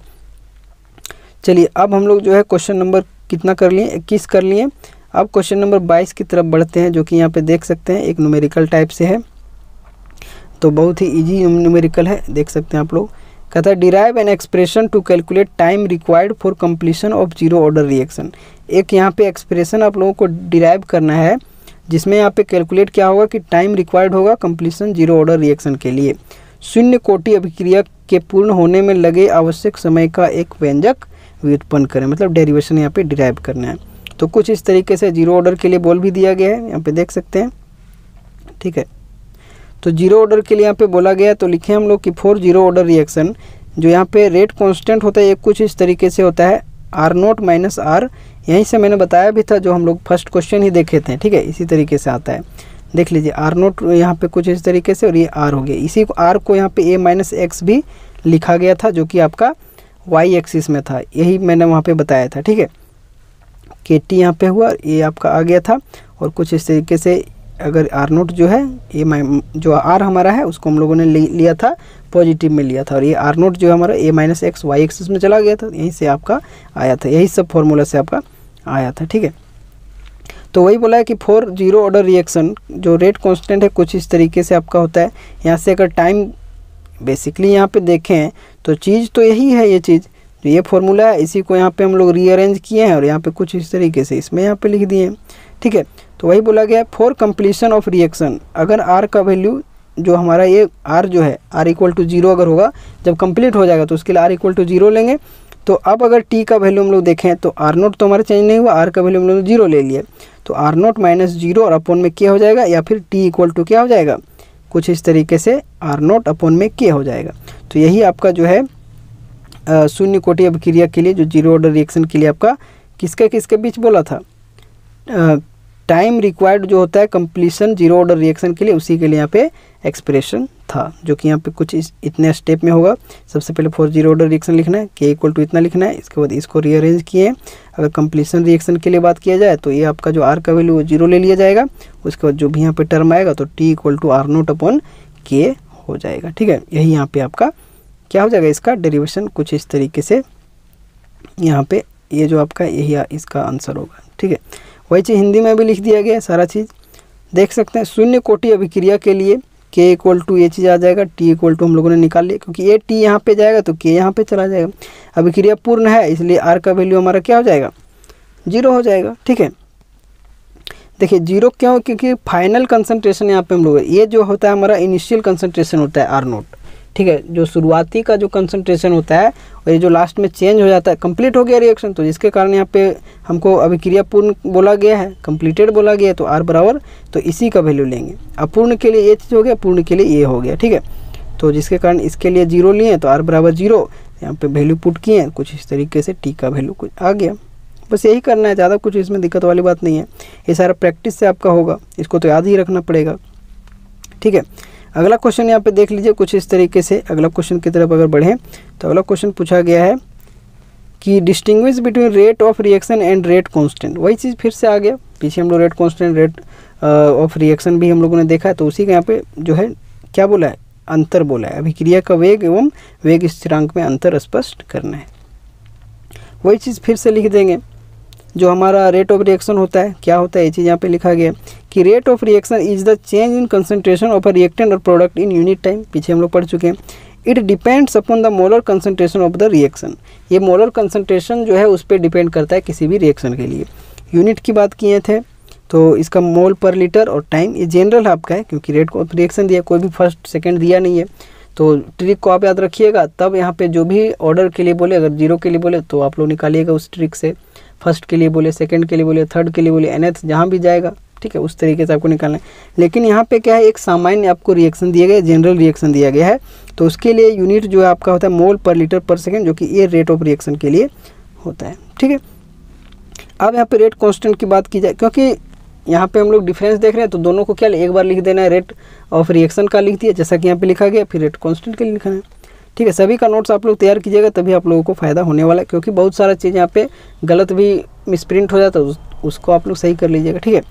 S1: चलिए अब हम लोग जो है क्वेश्चन नंबर कितना कर लिए, 21 कर लिए। अब क्वेश्चन नंबर 22 की तरफ बढ़ते हैं, जो कि यहाँ पे देख सकते हैं एक न्यूमेरिकल टाइप से है, तो बहुत ही इजी न्यूमेरिकल है, देख सकते हैं आप लोग। कहता है derive an expression to calculate time required for completion of zero order reaction. एक यहाँ पे एक्सप्रेशन आप लोगों को डिराइव करना है, जिसमें यहाँ पे कैलकुलेट क्या होगा कि टाइम रिक्वायर्ड होगा कंप्लीशन जीरो ऑर्डर रिएक्शन के लिए। शून्य कोटि अभिक्रिया के पूर्ण होने में लगे आवश्यक समय का एक व्यंजक व्युत्पन्न करें, मतलब डेरिवेशन यहाँ पे डिराइव करना है। तो कुछ इस तरीके से जीरो ऑर्डर के लिए बोल भी दिया गया है, यहाँ पे देख सकते हैं, ठीक है। तो जीरो ऑर्डर के लिए यहाँ पे बोला गया, तो लिखे हम लोग कि फॉर जीरो ऑर्डर रिएक्शन जो यहाँ पे रेट कांस्टेंट होता है ये कुछ इस तरीके से होता है R0 माइनस R, यहीं से मैंने बताया भी था जो हम लोग फर्स्ट क्वेश्चन ही देखे थे, ठीक है, इसी तरीके से आता है। देख लीजिए R0 यहाँ पे कुछ इस तरीके से और ये R हो गया, इसी को R को यहाँ पे A माइनस एक्स भी लिखा गया था जो कि आपका वाई एक्सिस में था, यही मैंने वहाँ पे बताया था, ठीक है। KT यहाँ पे हुआ, ये आपका आ गया था, और कुछ इस तरीके से अगर R0 जो है ये जो R हमारा है उसको हम लोगों ने लिया था पॉजिटिव में लिया था, और ये R0 जो है हमारा A minus x y axis में चला गया था, यहीं से आपका आया था, यही सब फॉर्मूला से आपका आया था, ठीक है। तो वही बोला है कि फॉर जीरो ऑर्डर रिएक्शन जो रेट कांस्टेंट है कुछ इस तरीके से आपका होता है। यहाँ से अगर टाइम बेसिकली यहाँ पे देखें तो चीज़ तो यही है, ये चीज़ तो ये फॉर्मूला है, इसी को यहाँ पे हम लोग रीअरेंज किए हैं और यहाँ पे कुछ इस तरीके से इसमें यहाँ पे लिख दिए हैं, ठीक है। तो वही बोला गया है फॉर कंप्लीशन ऑफ रिएक्शन, अगर R का वैल्यू जो हमारा ये R जो है R इक्वल टू 0 अगर होगा, जब कंप्लीट हो जाएगा तो उसके लिए R इक्वल टू 0 लेंगे। तो अब अगर T का वैल्यू हम लोग देखें तो R0 तो हमारा चेंज नहीं हुआ, R का वैल्यू हम लोग 0 ले लिए, तो R0 माइनस 0 और अपॉन में क्या हो जाएगा, या फिर T इक्वल टू क्या हो जाएगा, कुछ इस तरीके से R0 अपॉन में क्या हो जाएगा। तो यही आपका जो है शून्य कोटि अभिक्रिया के लिए जो जीरो ऑर्डर रिएक्शन के लिए आपका किसके बीच बोला था, टाइम रिक्वायर्ड जो होता है कंप्लीशन जीरो ऑर्डर रिएक्शन के लिए, उसी के लिए यहाँ पे एक्सप्रेशन था, जो कि यहाँ पे कुछ इतने स्टेप में होगा। सबसे पहले फॉर जीरो ऑर्डर रिएक्शन लिखना है, K इक्वल टू इतना लिखना है, इसके बाद इसको रीअरेंज किए। अगर कंप्लीशन रिएक्शन के लिए बात किया जाए तो ये आपका जो R का वैल्यू 0 ले लिया जाएगा, उसके बाद जो भी यहाँ पे टर्म आएगा तो T equal to R0 upon K हो जाएगा, ठीक है। यही यहाँ पे आपका क्या हो जाएगा, इसका डेरिवेशन कुछ इस तरीके से यहाँ पे ये जो आपका यही इसका आंसर होगा, ठीक है। वही चीज़ हिंदी में भी लिख दिया गया है सारा चीज़, देख सकते हैं। शून्य कोटि अभिक्रिया के लिए K इक्वल टू ये चीज़ आ जाएगा, T इक्वल टू हम लोगों ने निकाल लिया, क्योंकि ये T यहाँ पे जाएगा तो K यहाँ पे चला जाएगा। अभिक्रिया पूर्ण है इसलिए R का वैल्यू हमारा क्या हो जाएगा, 0 हो जाएगा, ठीक है। देखिए 0 क्यों, क्योंकि फाइनल कंसंट्रेशन यहाँ पे हम लोग, ये जो होता है हमारा इनिशियल कंसंट्रेशन होता है R0, ठीक है, जो शुरुआती का जो कंसंट्रेशन होता है और ये जो लास्ट में चेंज हो जाता है, कंप्लीट हो गया रिएक्शन, तो जिसके कारण यहाँ पे हमको अभिक्रिया पूर्ण बोला गया है, कंप्लीटेड बोला गया है, तो R बराबर तो इसी का वैल्यू लेंगे। अपूर्ण के लिए ये चीज़ हो गया, पूर्ण के लिए ये हो गया, ठीक है। तो जिसके कारण इसके लिए 0 लिए तो R बराबर 0, यहाँ पे वैल्यू पुट किए, कुछ इस तरीके से T का वैल्यू कुछ आ गया। बस यही करना है, ज़्यादा कुछ इसमें दिक्कत वाली बात नहीं है, ये सारा प्रैक्टिस से आपका होगा, इसको तो याद ही रखना पड़ेगा, ठीक है। अगला क्वेश्चन यहाँ पे देख लीजिए कुछ इस तरीके से। अगला क्वेश्चन की तरफ अगर बढ़ें तो अगला क्वेश्चन पूछा गया है कि distinguish between rate of reaction and rate constant. वही चीज़ फिर से आ गया, पीछे हम लोग rate constant rate of reaction भी हम लोगों ने देखा है, तो उसी का यहाँ पे जो है क्या बोला है, अंतर बोला है, अभिक्रिया का वेग एवं वेग स्थिरांक में अंतर स्पष्ट करना है। वही चीज़ फिर से लिख देंगे, जो हमारा रेट ऑफ रिएक्शन होता है क्या होता है, ये चीज़ यहाँ पे लिखा गया कि rate of reaction is the change in concentration of a reactant और प्रोडक्ट इन यूनिट टाइम। पीछे हम लोग पढ़ चुके हैं। It depends upon the molar concentration of the reaction. ये मोलर कंसंट्रेशन जो है उस पर डिपेंड करता है किसी भी रिएक्शन के लिए। यूनिट की बात किए थे तो इसका मोल पर लीटर और टाइम ये जनरल आपका है, क्योंकि रेट ऑफ रिएक्शन दिया, कोई भी फर्स्ट सेकेंड दिया नहीं है। तो ट्रिक को आप याद रखिएगा, तब यहाँ पे जो भी ऑर्डर के लिए बोले, अगर 0 के लिए बोले तो आप लोग निकालिएगा उस ट्रिक से, फर्स्ट के लिए बोले, सेकंड के लिए बोले, थर्ड के लिए बोले, nth जहाँ भी जाएगा ठीक है, उस तरीके से आपको निकालना है। लेकिन यहाँ पे क्या है, एक सामान्य आपको रिएक्शन दिया गया है, जनरल रिएक्शन दिया गया है, तो उसके लिए यूनिट जो है आपका होता है मोल पर लीटर पर सेकेंड, जो कि ये रेट ऑफ रिएक्शन के लिए होता है। ठीक है, अब यहाँ पे रेट कांस्टेंट की बात की जाए, क्योंकि यहाँ पे हम लोग डिफरेंस देख रहे हैं, तो दोनों को क्या एक बार लिख देना है, रेट ऑफ रिएक्शन का लिख दिया जैसा कि यहाँ पे लिखा गया, फिर रेट कांस्टेंट के लिए लिखना है। ठीक है, सभी का नोट्स आप लोग तैयार कीजिएगा, तभी आप लोगों को फ़ायदा होने वाला है, क्योंकि बहुत सारा चीज़ यहाँ पे गलत भी मिसप्रिंट हो जाता है, उसको आप लोग सही कर लीजिएगा। ठीक है,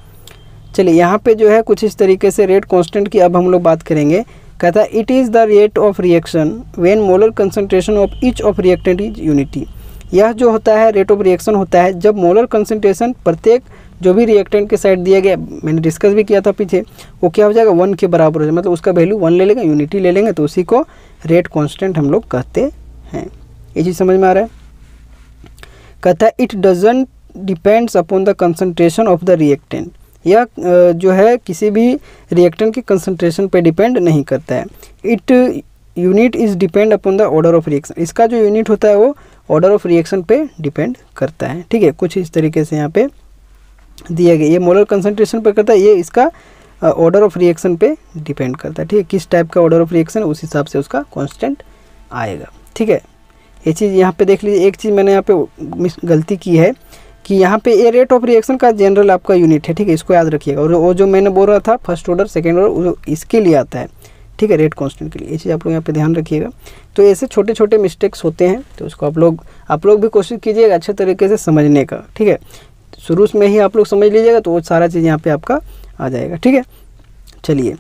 S1: चलिए यहाँ पे जो है कुछ इस तरीके से रेट कांस्टेंट की अब हम लोग बात करेंगे। कहता है it is the rate of reaction when molar concentration of each of reactant is unity. यह जो होता है रेट ऑफ रिएक्शन होता है जब मोलर कंसंट्रेशन प्रत्येक जो भी रिएक्टेंट के साइड दिया गया, मैंने डिस्कस भी किया था पीछे, वो क्या हो जाएगा 1 के बराबर हो जाएगा, मतलब उसका वैल्यू 1 ले लेंगे, यूनिटी ले लेंगे, तो उसी को रेट कांस्टेंट हम लोग कहते हैं। ये चीज़ समझ में आ रहा है। कहता है it doesn't depends upon the concentration of the reactant. यह जो है किसी भी रिएक्टेंट के कंसंट्रेशन पे डिपेंड नहीं करता है। It unit is depend upon the order of reaction. इसका जो यूनिट होता है वो ऑर्डर ऑफ रिएक्शन पे डिपेंड करता है। ठीक है, कुछ इस तरीके से यहाँ पे दिया गया, ये मोलर कंसंट्रेशन पर करता है, ये इसका ऑर्डर ऑफ रिएक्शन पे डिपेंड करता है। ठीक है, किस टाइप का ऑर्डर ऑफ रिएक्शन उस हिसाब से उसका कांस्टेंट आएगा। ठीक है, ये चीज़ यहाँ पे देख लीजिए। एक चीज़ मैंने यहाँ पे गलती की है कि यहाँ पे ये रेट ऑफ रिएक्शन का जनरल आपका यूनिट है। ठीक है, इसको याद रखिएगा। और वो जो मैंने बोल रहा था फर्स्ट ऑर्डर सेकेंड ऑर्डर, इसके लिए आता है। ठीक है, रेट कांस्टेंट के लिए, ये चीज़ आप लोग यहाँ पे ध्यान रखिएगा। तो ऐसे छोटे छोटे मिस्टेक्स होते हैं, तो उसको आप लोग भी कोशिश कीजिएगा अच्छे तरीके से समझने का। ठीक है, शुरू में ही आप लोग समझ लीजिएगा तो वो सारा चीज़ यहाँ पे आपका आ जाएगा। ठीक है, चलिए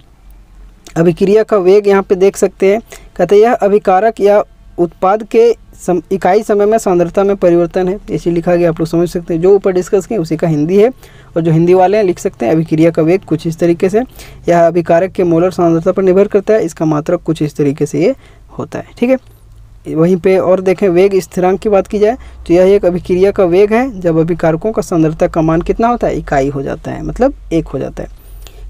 S1: अभिक्रिया का वेग यहाँ पे देख सकते हैं। कहते हैं यह अभिकारक या उत्पाद के इकाई समय में सांद्रता में परिवर्तन है, ऐसे लिखा गया, आप लोग समझ सकते हैं। जो ऊपर डिस्कस किए उसी का हिंदी है, और जो हिंदी वाले हैं लिख सकते हैं अभिक्रिया का वेग कुछ इस तरीके से, यह अभिकारक के मोलर सांद्रता पर निर्भर करता है, इसका मात्रक कुछ इस तरीके से ये होता है। ठीक है, वहीं पे और देखें वेग स्थिरांक की बात की जाए तो यह एक अभिक्रिया का वेग है जब अभिकारकों का सांद्रता का मान कितना होता है, इकाई हो जाता है, मतलब 1 हो जाता है।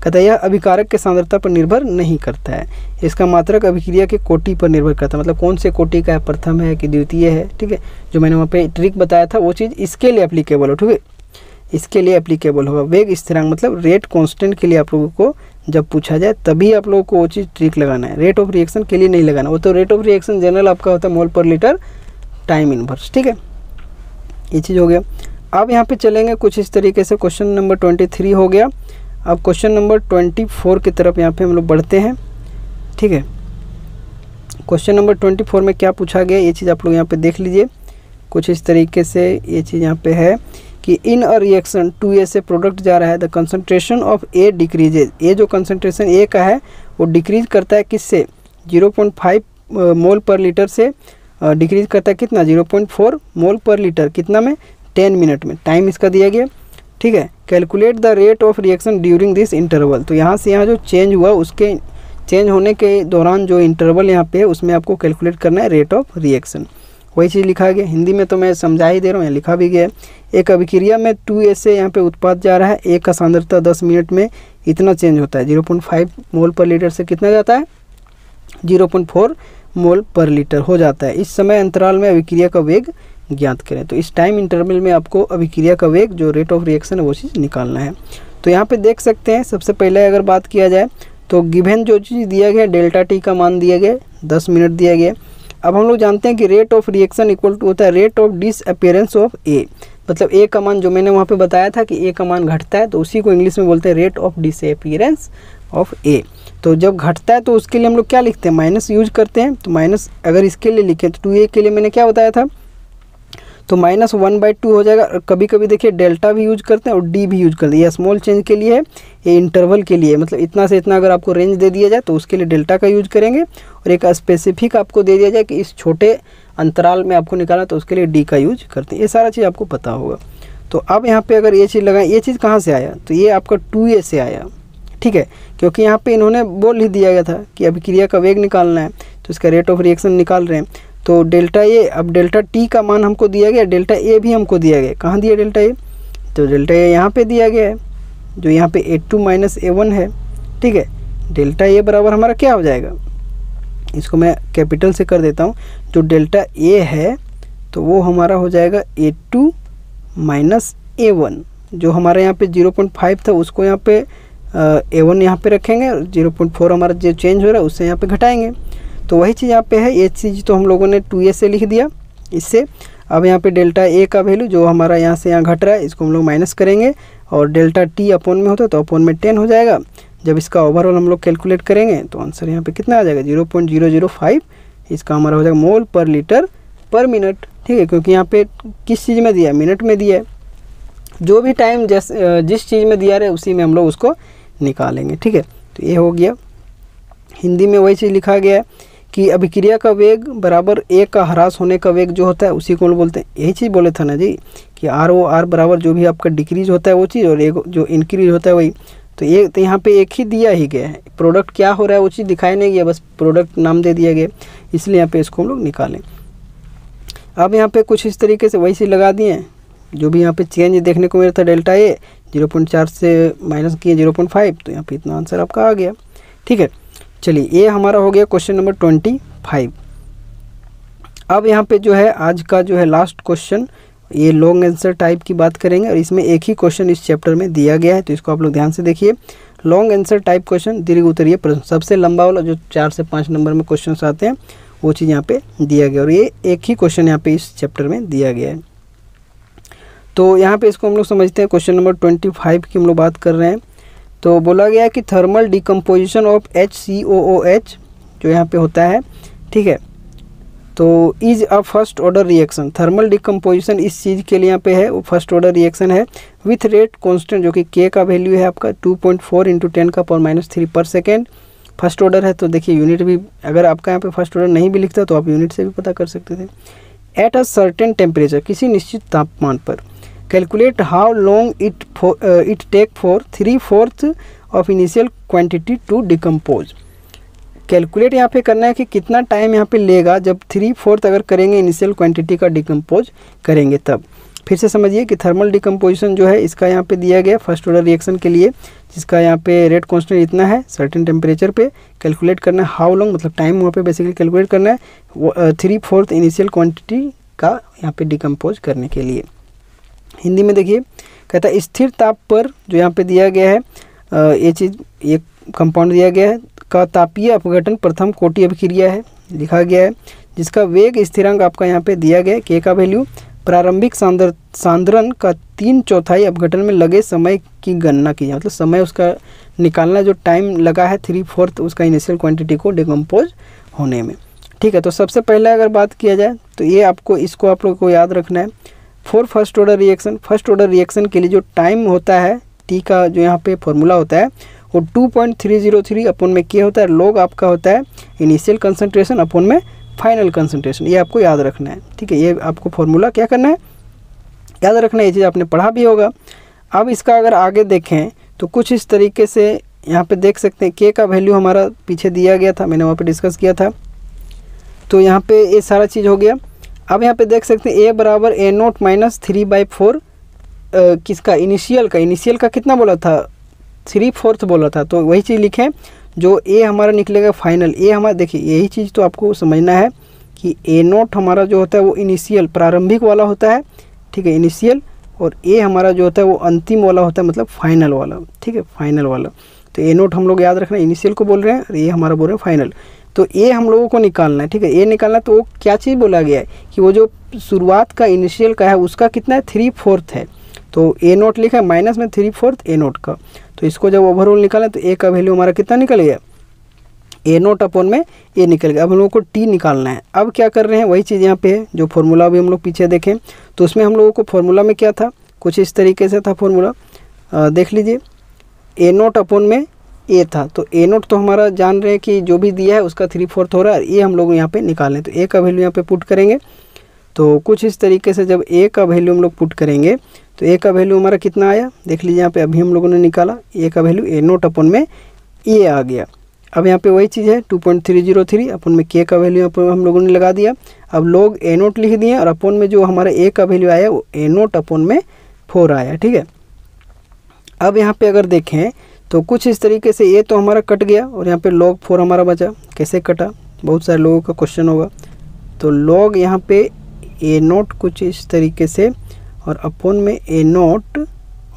S1: कहता है यह अभिकारक के सांद्रता पर निर्भर नहीं करता है, इसका मात्रक अभिक्रिया के कोटि पर निर्भर करता है, मतलब कौन से कोटि का है, प्रथम है कि द्वितीय है। ठीक है, जो मैंने वहाँ पे ट्रिक बताया था वो चीज़ इसके लिए एप्लीकेबल हो। ठीक है, इसके लिए एप्लीकेबल होगा। वेग स्थिरांक मतलब रेट कांस्टेंट के लिए आप लोगों को जब पूछा जाए तभी आप लोगों को वो चीज़ ट्रिक लगाना है, रेट ऑफ रिएक्शन के लिए नहीं लगाना। वो तो रेट ऑफ रिएक्शन जनरल आपका होता है मोल पर लीटर टाइम इनवर्स। ठीक है, ये चीज़ हो गया। अब यहाँ पे चलेंगे कुछ इस तरीके से, क्वेश्चन नंबर 23 हो गया। अब क्वेश्चन नंबर 24 की तरफ यहाँ पे हम लोग बढ़ते हैं। ठीक है, क्वेश्चन नंबर 24 में क्या पूछा गया ये चीज़ आप लोग यहाँ पे देख लीजिए। कुछ इस तरीके से ये चीज़ यहाँ पे है कि इन अ रिएक्शन 2A से प्रोडक्ट जा रहा है, the concentration of A decreases. ये जो कंसंट्रेशन A का है वो डिक्रीज करता है किससे, 0.5 मोल पर लीटर से डिक्रीज करता है कितना, 0.4 मोल पर लीटर, कितना में, 10 मिनट में। टाइम इसका दिया गया। ठीक है, calculate the rate of reaction during this interval. तो यहाँ से यहाँ जो चेंज हुआ उसके चेंज होने के दौरान जो इंटरवल यहाँ पे है उसमें आपको कैलकुलेट करना है रेट ऑफ रिएक्शन। वही चीज़ लिखा गया, हिंदी में तो मैं समझा ही दे रहा हूँ, यहाँ लिखा भी गया है। एक अभिक्रिया में 2A से यहाँ पे उत्पाद जा रहा है, A का सांद्रता 10 मिनट में इतना चेंज होता है, 0.5 मोल पर लीटर से कितना जाता है, 0.4 मोल पर लीटर हो जाता है। इस समय अंतराल में अभिक्रिया का वेग ज्ञात करें। तो इस टाइम इंटरवल में आपको अभिक्रिया का वेग जो रेट ऑफ रिएक्शन है वो चीज़ निकालना है। तो यहाँ पे देख सकते हैं, सबसे पहले अगर बात किया जाए तो गिवन जो चीज़ दिया गया डेल्टा टी का मान दिया गया, 10 मिनट दिया गया। अब हम लोग जानते हैं कि rate of reaction equal to होता है rate of disappearance of A, मतलब ए का मान जो मैंने वहाँ पे बताया था कि ए का मान घटता है तो उसी को इंग्लिश में बोलते हैं रेट ऑफ डिसअपियरेंस ऑफ ए। तो जब घटता है तो उसके लिए हम लोग क्या लिखते हैं, माइनस यूज करते हैं। तो माइनस अगर इसके लिए लिखें तो 2A के लिए मैंने क्या बताया था, तो -1/2 हो जाएगा। और कभी कभी देखिए डेल्टा भी यूज करते हैं और डी भी यूज करते हैं। ये स्मॉल चेंज के लिए है, ये इंटरवल के लिए, मतलब इतना से इतना अगर आपको रेंज दे दिया जाए तो उसके लिए डेल्टा का यूज करेंगे, और एक स्पेसिफिक आपको दे दिया जाए कि इस छोटे अंतराल में आपको निकालना तो उसके लिए डी का यूज करते हैं। ये सारा चीज़ आपको पता होगा। तो अब यहाँ पे अगर ये चीज़ लगाएं, ये चीज़ कहाँ से आया, तो ये आपका 2A से आया। ठीक है, क्योंकि यहाँ पे इन्होंने बोल ही दिया गया था कि अभिक्रिया का वेग निकालना है, तो इसका रेट ऑफ रिएक्शन निकाल रहे हैं। तो डेल्टा ए, अब डेल्टा टी का मान हमको दिया गया, डेल्टा ए भी हमको दिया गया। कहाँ दिया डेल्टा ए, तो डेल्टा ए यहाँ पे दिया गया है, जो यहाँ पे A2 - A1 है। ठीक है, डेल्टा ए बराबर हमारा क्या हो जाएगा, इसको मैं कैपिटल से कर देता हूँ। जो डेल्टा ए है तो वो हमारा हो जाएगा A2 - A1, जो हमारे यहाँ पे 0.5 था उसको यहाँ पे A1 यहाँ पे रखेंगे, और 0.4 हमारा जो चेंज हो रहा है उससे यहाँ पे घटाएंगे। तो वही चीज़ यहाँ पे है, ये चीज़ तो हम लोगों ने 2a से लिख दिया इससे। अब यहाँ पे डेल्टा ए का वैल्यू जो हमारा यहाँ से यहाँ घट रहा है इसको हम लोग माइनस करेंगे, और डेल्टा टी अपॉन में होता है तो अपॉन में 10 हो जाएगा। जब इसका ओवरऑल हम लोग कैलकुलेट करेंगे तो आंसर यहाँ पे कितना आ जाएगा 0.005, इसका हमारा हो जाएगा मोल पर लीटर पर मिनट। ठीक है, क्योंकि यहाँ पे किस चीज़ में दिया है, मिनट में दिया है, जो भी टाइम जिस चीज़ में दिया रहे उसी में हम लोग उसको निकालेंगे। ठीक है, तो ये हो गया। हिंदी में वही चीज़ लिखा गया है कि अभिक्रिया का वेग बराबर ए का ह्रास होने का वेग जो होता है उसी को बोलते हैं। यही चीज़ बोले था ना जी कि आर ओ आर बराबर जो भी आपका डिक्रीज होता है वो चीज़, और एक जो इंक्रीज होता है वही। तो ये तो यहाँ पे एक ही दिया ही गया है, प्रोडक्ट क्या हो रहा है वो चीज़ दिखाया नहीं गया, बस प्रोडक्ट नाम दे दिया गया, इसलिए यहाँ पे इसको हम लोग निकालें। अब यहाँ पे कुछ इस तरीके से वही चीज़ लगा दिए हैं, जो भी यहाँ पे चेंज देखने को मिला था डेल्टा ए 0.4 से माइनस किए 0.5, तो यहाँ पे इतना आंसर आपका आ गया। ठीक है, चलिए ये हमारा हो गया क्वेश्चन नंबर 25। अब यहाँ पे जो है आज का जो है लास्ट क्वेश्चन, ये लॉन्ग आंसर टाइप की बात करेंगे, और इसमें एक ही क्वेश्चन इस चैप्टर में दिया गया है, तो इसको आप लोग ध्यान से देखिए। लॉन्ग आंसर टाइप क्वेश्चन, दीर्घ उत्तरीय प्रश्न, सबसे लंबा वाला जो 4 से 5 नंबर में क्वेश्चन आते हैं वो चीज़ यहाँ पे दिया गया, और ये एक ही क्वेश्चन यहाँ पे इस चैप्टर में दिया गया है। तो यहाँ पे इसको हम लोग समझते हैं, क्वेश्चन नंबर 25 की हम लोग बात कर रहे हैं। तो बोला गया है कि थर्मल डिकम्पोजिशन ऑफ HCOOH जो यहाँ पे होता है, ठीक है, तो is a first order reaction. Thermal decomposition इस चीज़ के लिए यहाँ पे है, वो फर्स्ट ऑर्डर रिएक्शन है विथ रेट कांस्टेंट, जो कि K का वैल्यू है आपका 2.4 × 10⁻³ पर सेकेंड। फर्स्ट ऑर्डर है, तो देखिए यूनिट भी, अगर आपका यहाँ पे फर्स्ट ऑर्डर नहीं भी लिखता तो आप यूनिट से भी पता कर सकते थे। एट अ सर्टेन टेम्परेचर, किसी निश्चित तापमान पर। Calculate how long it take for 3/4 of initial quantity to decompose. Calculate यहाँ पे करना है कि कितना टाइम यहाँ पे लेगा जब 3/4 अगर करेंगे इनिशियल क्वांटिटी का डिकम्पोज करेंगे तब। फिर से समझिए कि थर्मल डिकम्पोजिशन जो है इसका यहाँ पे दिया गया फर्स्ट ऑर्डर रिएक्शन के लिए, जिसका यहाँ पे रेट कांस्टेंट इतना है सर्टेन टेम्परेचर पे। कैलकुलेट करना है हाउ लॉन्ग, मतलब टाइम वहाँ पे बेसिकली कैलकुलेट करना है 3/4 इनिशियल क्वांटिटी का यहाँ पे डिकम्पोज करने के लिए। हिंदी में देखिए, कहता है स्थिर ताप पर जो यहाँ पे दिया गया है ये चीज़, ये कंपाउंड दिया गया है का तापीय अपघटन प्रथम कोटि अभिक्रिया है, लिखा गया है, जिसका वेग स्थिरांक आपका यहाँ पे दिया गया है K का वैल्यू। प्रारंभिक सांद्रण का 3/4 अपघटन में लगे समय की गणना की, मतलब समय उसका निकालना, जो टाइम लगा है 3/4 उसका इनिशियल क्वांटिटी को डिकम्पोज होने में। ठीक है, तो सबसे पहले अगर बात किया जाए तो ये आपको, इसको आप लोग को याद रखना है। For first order reaction, first order reaction के लिए जो टाइम होता है टी का जो यहाँ पे फॉर्मूला होता है वो 2.303 अपॉन में K होता है, लॉग आपका होता है इनिशियल कंसंट्रेशन अपॉन में फाइनल कंसंट्रेशन, ये आपको याद रखना है। ठीक है, ये आपको फॉर्मूला क्या करना है, याद रखना है, ये चीज़ आपने पढ़ा भी होगा। अब इसका अगर आगे देखें तो कुछ इस तरीके से यहाँ पे देख सकते हैं, K का वैल्यू हमारा पीछे दिया गया था, मैंने वहाँ पे डिस्कस किया था, तो यहाँ पे ये सारा चीज़ हो गया। अब यहाँ पे देख सकते हैं A बराबर A0 - 3/4 किसका, इनिशियल का कितना बोला था, 3/4 बोला था, तो वही चीज़ लिखें जो A हमारा निकलेगा फाइनल। A हमारा, देखिए यही चीज़ तो आपको समझना है कि A0 हमारा जो होता है वो इनिशियल प्रारंभिक वाला होता है, ठीक है, इनिशियल, और A हमारा जो होता है वो अंतिम वाला होता है, मतलब फाइनल वाला। ठीक है, फाइनल वाला, तो A0 हम लोग याद रखना, इनिशियल को बोल रहे हैं, और A हमारा बोल रहे हैं फाइनल। तो A हम लोगों को निकालना है, ठीक है, A निकालना है, तो वो क्या चीज़ बोला गया है कि वो जो शुरुआत का इनिशियल का है उसका कितना है 3/4 है, तो A0 लिखा है माइनस में 3/4 A0 का, तो इसको जब ओवरऑल निकालें तो A का वैल्यू हमारा कितना निकल गया, A0 अपॉन में A निकल गया। अब हम लोगों को T निकालना है। अब क्या कर रहे हैं, वही चीज़ यहाँ पे है, जो फार्मूला भी हम लोग पीछे देखें तो उसमें हम लोगों को फार्मूला में क्या था, कुछ इस तरीके से था फार्मूला, देख लीजिए, A0 अपॉन में A था, तो A0 तो हमारा जान रहे हैं कि जो भी दिया है उसका 3/4 हो रहा है, ये हम लोग यहाँ पे निकालें, तो A का वैल्यू यहाँ पे पुट करेंगे। तो कुछ इस तरीके से जब A का वैल्यू हम लोग पुट करेंगे तो A का वैल्यू हमारा कितना आया, देख लीजिए यहाँ पे अभी हम लोगों ने निकाला, A का वैल्यू A0 अपॉन में A आ गया। अब यहाँ पे वही चीज़ है 2.303 अपॉन में K का वैल्यू यहाँ पर हम लोगों ने लगा दिया। अब लोग A0 लिख दिए, और अपॉन में जो हमारा A का वैल्यू आया वो A0 अपॉन में 4 आया। ठीक है, अब यहाँ पे अगर देखें तो कुछ इस तरीके से A तो हमारा कट गया, और यहाँ पे log 4 हमारा बचा। कैसे कटा, बहुत सारे लोगों का क्वेश्चन होगा। तो log यहाँ पे A0 कुछ इस तरीके से, और अपॉन में A0,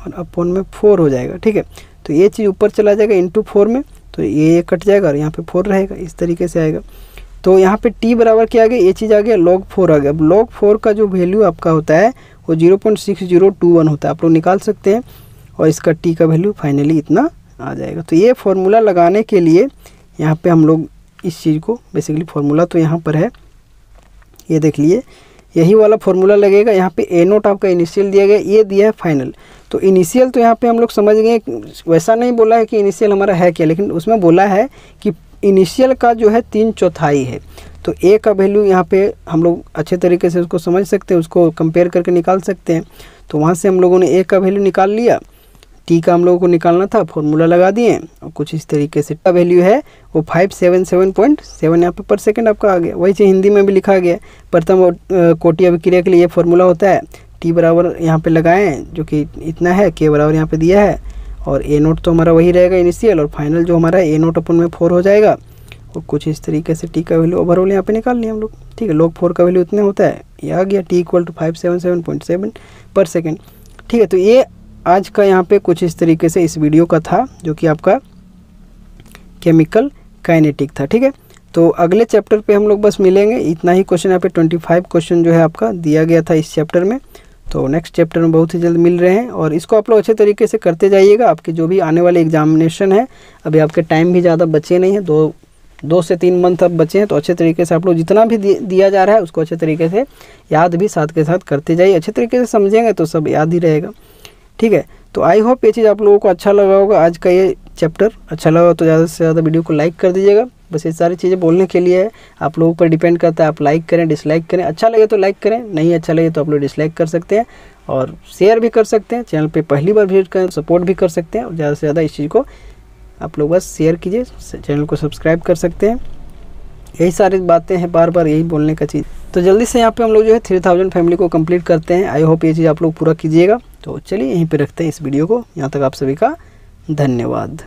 S1: और अपॉन में 4 हो जाएगा, ठीक है। तो ये चीज़ ऊपर चला जाएगा इंटू 4 में, तो ये कट जाएगा और यहाँ पे 4 रहेगा, इस तरीके से आएगा। तो यहाँ पे t बराबर क्या आ गया, ये चीज़ आ गया log 4 आ गया। अब log 4 का जो वैल्यू आपका होता है वो 0.6021 होता है, आप लोग निकाल सकते हैं, और इसका t का वैल्यू फाइनली इतना आ जाएगा। तो ये फॉर्मूला लगाने के लिए यहाँ पे हम लोग इस चीज़ को बेसिकली फॉर्मूला तो यहाँ पर है, ये देख लिए, यही वाला फॉर्मूला लगेगा। यहाँ पे ए नोट आपका इनिशियल दिया गया, ये दिया है फाइनल। तो इनिशियल तो यहाँ पे हम लोग समझ गए, वैसा नहीं बोला है कि इनिशियल हमारा है क्या, लेकिन उसमें बोला है कि इनिशियल का जो है 3/4 है। तो ए का वैल्यू यहाँ पे हम लोग अच्छे तरीके से उसको समझ सकते हैं, उसको कंपेयर करके निकाल सकते हैं। तो वहाँ से हम लोगों ने ए का वैल्यू निकाल लिया, टी का हम लोगों को निकालना था, फॉर्मूला लगा दिए, और कुछ इस तरीके से का वैल्यू है वो 577.7 यहाँ पे पर सेकंड आपका आ गया। वही चीज़ हिंदी में भी लिखा गया, प्रथम कोटि अभिक्रिया के लिए ये फॉर्मूला होता है, टी बराबर यहाँ पे लगाएं जो कि इतना है, के बराबर यहाँ पे दिया है, और ए नोट तो हमारा वही रहेगा इनिशियल, और फाइनल जो हमारा ए नोट अपन में 4 हो जाएगा। और कुछ इस तरीके से टी का वैल्यू ओवरऑल यहाँ पे निकाल लिया हम लोग, ठीक है। log 4 का वैल्यू इतने होता है, ये आ गया t = 577.7 पर सेकेंड, ठीक है। तो ये आज का यहाँ पे कुछ इस तरीके से इस वीडियो का था, जो कि आपका केमिकल काइनेटिक था, ठीक है। तो अगले चैप्टर पे हम लोग बस मिलेंगे, इतना ही क्वेश्चन यहाँ पे 25 क्वेश्चन जो है आपका दिया गया था इस चैप्टर में। तो नेक्स्ट चैप्टर में बहुत ही जल्द मिल रहे हैं, और इसको आप लोग अच्छे तरीके से करते जाइएगा। आपके जो भी आने वाले एग्जामिनेशन है, अभी आपके टाइम भी ज़्यादा बचे नहीं है, 2 से 3 मंथ अब बचे हैं। तो अच्छे तरीके से आप लोग जितना भी दिया जा रहा है उसको अच्छे तरीके से याद भी साथ के साथ करते जाइए। अच्छे तरीके से समझेंगे तो सब याद ही रहेगा, ठीक है। तो आई होप ये चीज़ आप लोगों को अच्छा लगा होगा, आज का ये चैप्टर अच्छा लगा तो ज़्यादा से ज़्यादा वीडियो को लाइक कर दीजिएगा। बस ये सारी चीज़ें बोलने के लिए है, आप लोगों पर डिपेंड करता है, आप लाइक करें डिसलाइक करें, अच्छा लगे तो लाइक करें, नहीं अच्छा लगे तो आप लोग डिसलाइक कर सकते हैं, और शेयर भी कर सकते हैं। चैनल पे पहली बार विजिट करें, सपोर्ट भी कर सकते हैं, और ज़्यादा से ज़्यादा इस चीज़ को आप लोग बस शेयर कीजिए, चैनल को सब्सक्राइब कर सकते हैं। यही सारी बातें हैं, बार बार यही बोलने का चीज़। तो जल्दी से यहाँ पे हम लोग जो है 3000 फैमिली को कंप्लीट करते हैं। आई होप ये चीज़ आप लोग पूरा कीजिएगा। तो चलिए यहीं पे रखते हैं इस वीडियो को, यहाँ तक आप सभी का धन्यवाद।